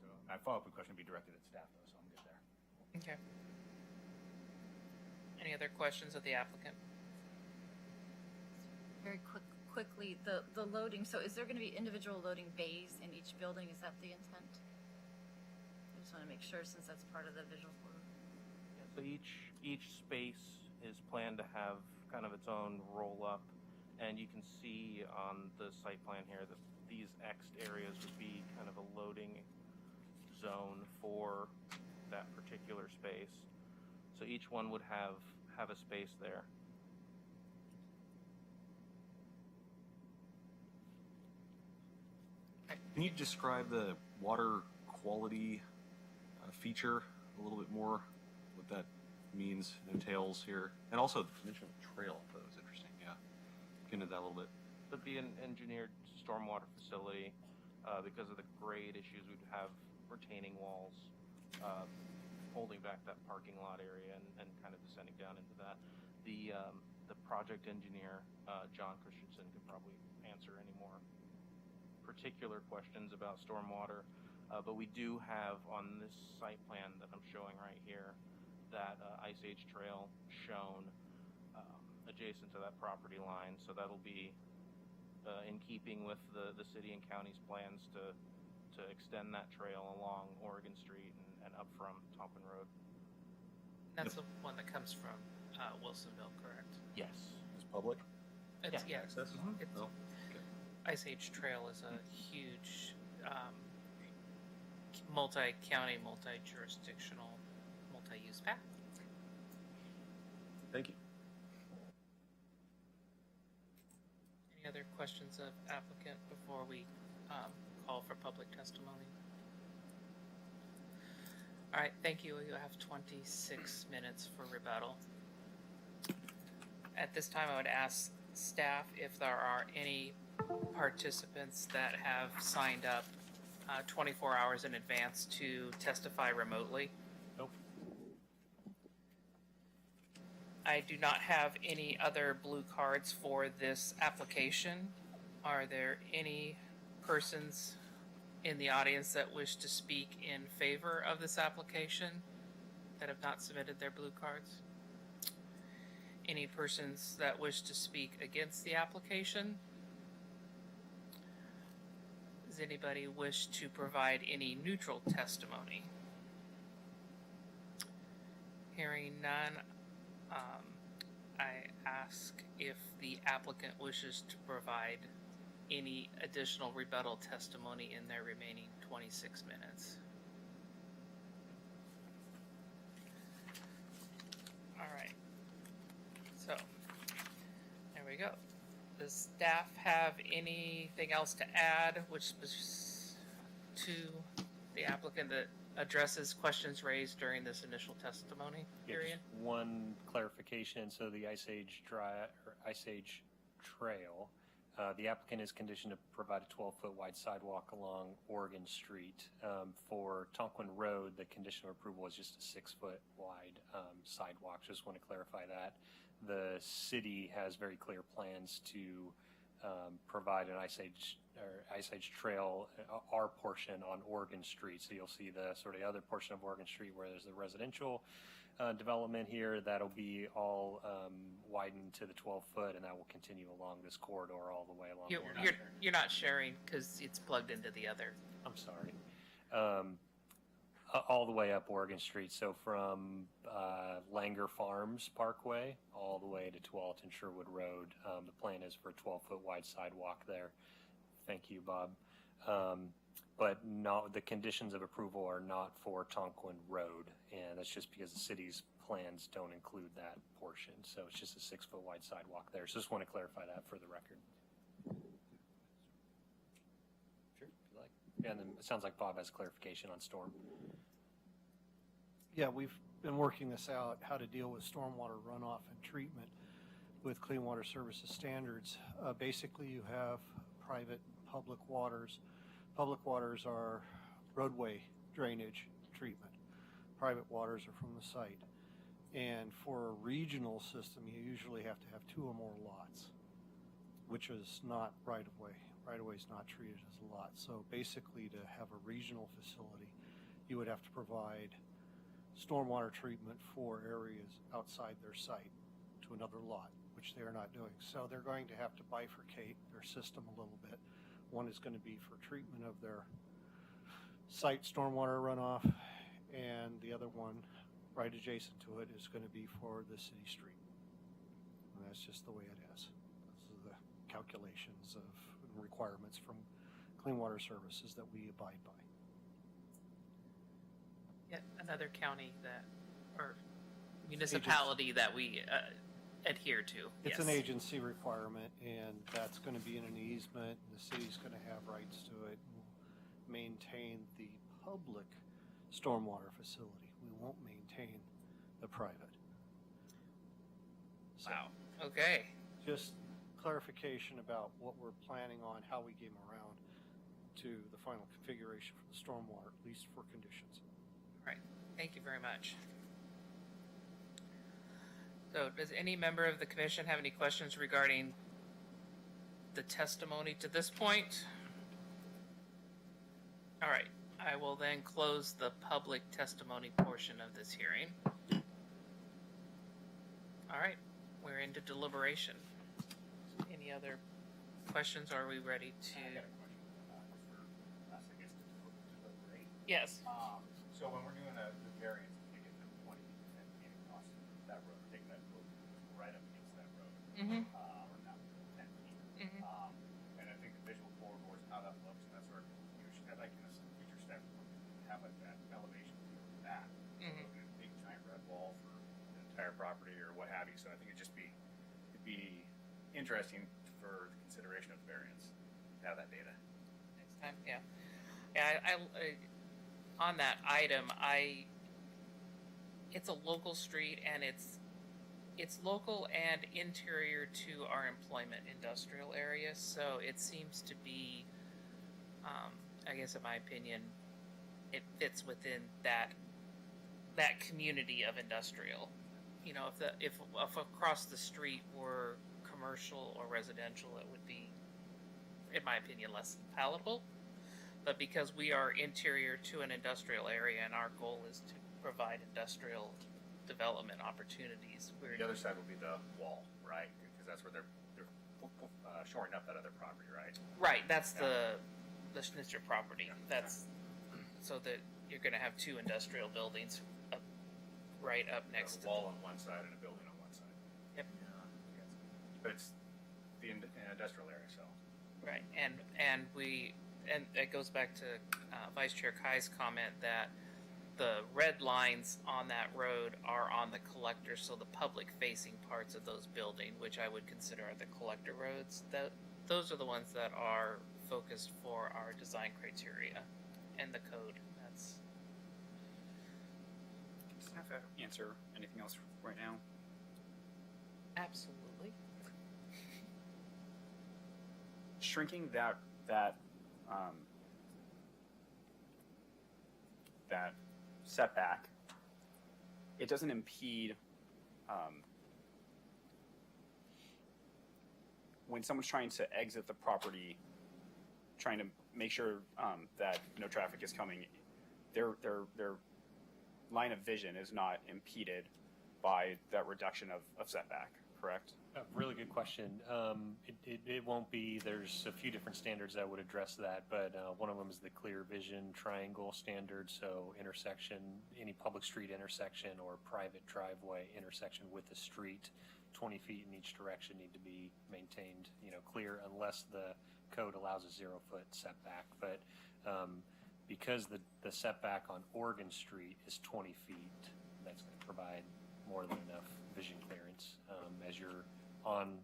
So my follow-up question would be directed at staff, though, so I'm good there. Okay. Any other questions of the applicant? Very quickly, the loading, so is there going to be individual loading bays in each building? Is that the intent? I just want to make sure, since that's part of the visual photo. Yeah, so each space is planned to have kind of its own roll-up, and you can see on the site plan here that these Xed areas would be kind of a loading zone for that particular space. So each one would have a space there. Can you describe the water quality feature a little bit more, what that means, entails here? And also the mention of trail, I thought that was interesting, yeah. Get into that a little bit. It'd be an engineered stormwater facility. Because of the grade issues, we'd have retaining walls holding back that parking lot area and kind of descending down into that. The project engineer, John Christensen, could probably answer any more particular questions about stormwater. But we do have on this site plan that I'm showing right here that Ice Age trail shown adjacent to that property line. So that'll be in keeping with the city and county's plans to extend that trail along Oregon Street and up from Tompin Road. That's the one that comes from Wilsonville, correct? Yes. It's public? It's, yeah. Access? It's, Oh, okay. Ice Age Trail is a huge multi-county, multi-jurisdictional, multi-use path. Thank you. Any other questions of applicant before we call for public testimony? All right, thank you. You have 26 minutes for rebuttal. At this time, I would ask staff if there are any participants that have signed up 24 hours in advance to testify remotely. Nope. I I do not have any other blue cards for this application. Are there any persons in the audience that wish to speak in favor of this application that have not submitted their blue cards? Any persons that wish to speak against the application? Does anybody wish to provide any neutral testimony? Hearing none, I ask if the applicant wishes to provide any additional rebuttal testimony in their remaining 26 minutes. All right. So, there we go. Does staff have anything else to add which was to the applicant that addresses questions raised during this initial testimony period? Just one clarification. So the Ice Age Trail, the applicant is conditioned to provide a 12-foot wide sidewalk along Oregon Street. For Tonquin Road, the condition of approval is just a 6-foot wide sidewalk. Just want to clarify that. The city has very clear plans to provide an Ice Age Trail, our portion on Oregon Street. So you'll see the sort of other portion of Oregon Street where there's the residential development here. That'll be all widened to the 12-foot, and that will continue along this corridor all the way along. You're not sharing because it's plugged into the other. I'm sorry. All the way up Oregon Street. So from Langer Farms Parkway all the way to 12th and Sherwood Road. The plan is for a 12-foot wide sidewalk there. Thank you, Bob. But no, the conditions of approval are not for Tonquin Road, and that's just because the city's plans don't include that portion. So it's just a 6-foot wide sidewalk there. So just want to clarify that for the record. Sure, if you like. Yeah, and then it sounds like Bob has clarification on storm. Yeah, we've been working this out, how to deal with stormwater runoff and treatment with Clean Water Services standards. Basically, you have private, public waters. Public waters are roadway drainage treatment. Private waters are from the site. And for a regional system, you usually have to have 2 or more lots, which is not right-of-way. Right-of-way is not treated as a lot. So basically, to have a regional facility, you would have to provide stormwater treatment for areas outside their site to another lot, which they are not doing. So they're going to have to bifurcate their system a little bit. One is going to be for treatment of their site stormwater runoff, and the other one right adjacent to it is going to be for the city street. And that's just the way it is. Those are the calculations of requirements from Clean Water Services that we abide by. Yet another county that, or municipality that we adhere to. It's an agency requirement, and that's going to be in an easement. The city's going to have rights to it and maintain the public stormwater facility. We won't maintain the private. So, wow. Okay. Just clarification about what we're planning on, how we came around to the final configuration for the stormwater, at least for conditions. All right. Thank you very much. So does any member of the commission have any questions regarding the testimony to this point? All right. I will then close the public testimony portion of this hearing. All right. We're into deliberation. Any other questions? Or are we ready to? I got a question for us, I guess, to deliberate. Yes. So when we're doing the variance, you get the 20% gain cost of that road, taking that road right up against that road, or not 10 feet. And I think the visual corridors, how that looks, and that sort of, I'd like in a future step have like that elevation view of that, a big giant red wall for the entire property or what have you. So I think it'd be interesting for the consideration of the variance to have that data. Next time, yeah. Yeah, I on that item, it's a local street, and it's local and interior to our employment industrial area, so it seems to be, I guess in my opinion, it fits within that community of industrial. you know, if across the street were commercial or residential, it would be, in my opinion, less palatable. But because we are interior to an industrial area and our goal is to provide industrial development opportunities, The other side will be the wall, right? Because that's where they're shoring up that other property, right? right. That's the Schnitzer property. That's so that you're going to have two industrial buildings right up next to A wall on one side and a building on one side. Yep. But it's the industrial area, so. Right, and it goes back to Vice Chair Kai's comment that the red lines on that road are on the collector, so the public-facing parts of those buildings, which I would consider are the collector roads, those are the ones that are focused for our design criteria and the code. That's Does that answer anything else right now? absolutely. Shrinking that setback, it doesn't impede when someone's trying to exit the property, trying to make sure that no traffic is coming. Their line of vision is not impeded by that reduction of setback, correct? Really good question. It won't be. There's a few different standards that would address that, but one of them is the clear vision triangle standard. So intersection, any public street intersection or private driveway intersection with the street, 20 feet in each direction need to be maintained, clear unless the code allows a 0-foot setback. But because the setback on Oregon Street is 20 feet, that's going to provide more than enough vision clearance as you're on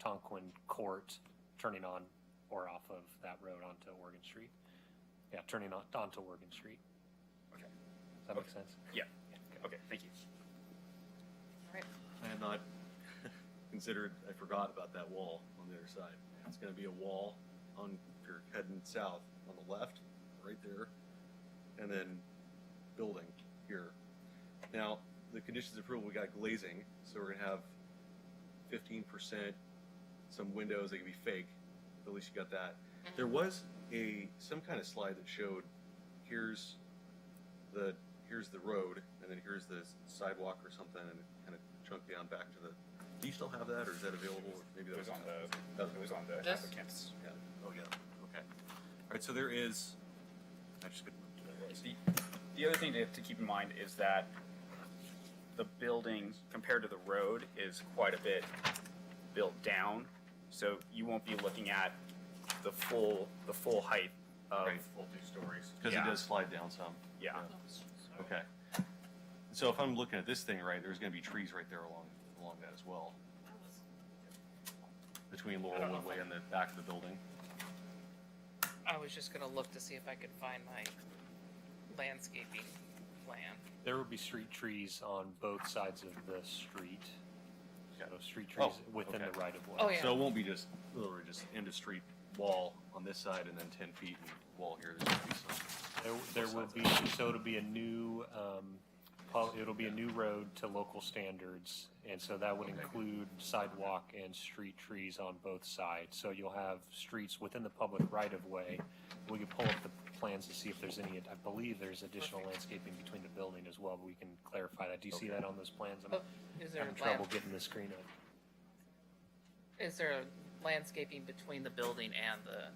Tonquin Court, turning on or off of that road onto Oregon Street. Yeah, turning onto Oregon Street. Okay. Does that make sense? Yeah. Okay, thank you. I had not considered, I forgot about that wall on the other side. It's going to be a wall on, if you're heading south, on the left, right there, and then building here. Now, the conditions of approval, we got glazing, so we're going to have 15%, some windows, they can be fake, but at least you got that. There was some kind of slide that showed here's the road, and then here's the sidewalk or something, and kind of chunk down back to the. Do you still have that, or is that available? Maybe that was on the applicants. Yeah. Oh yeah. Okay. All right. So there is. I just couldn't remember what that was. The other thing to keep in mind is that the building compared to the road is quite a bit built down, so you won't be looking at the full height of Full 2 stories. Because it does slide down some. Yeah. Okay. So if I'm looking at this thing right, there's going to be trees right there along that as well. Between Laurel Woodway and the back of the building. I was just going to look to see if I could find my landscaping plan. There will be street trees on both sides of the street. So street trees within the right of way. Oh, yeah. So it won't be just literally just end of street wall on this side and then 10 feet and wall here. There's going to be some. There will be, so it'll be a new, it'll be a new road to local standards, and so that would include sidewalk and street trees on both sides. So you'll have streets within the public right-of-way. We could pull up the plans to see if there's any, I believe there's additional landscaping between the building as well, but we can clarify that. Do you see that on those plans? I'm Is there having trouble getting the screen up. Is there landscaping between the building and the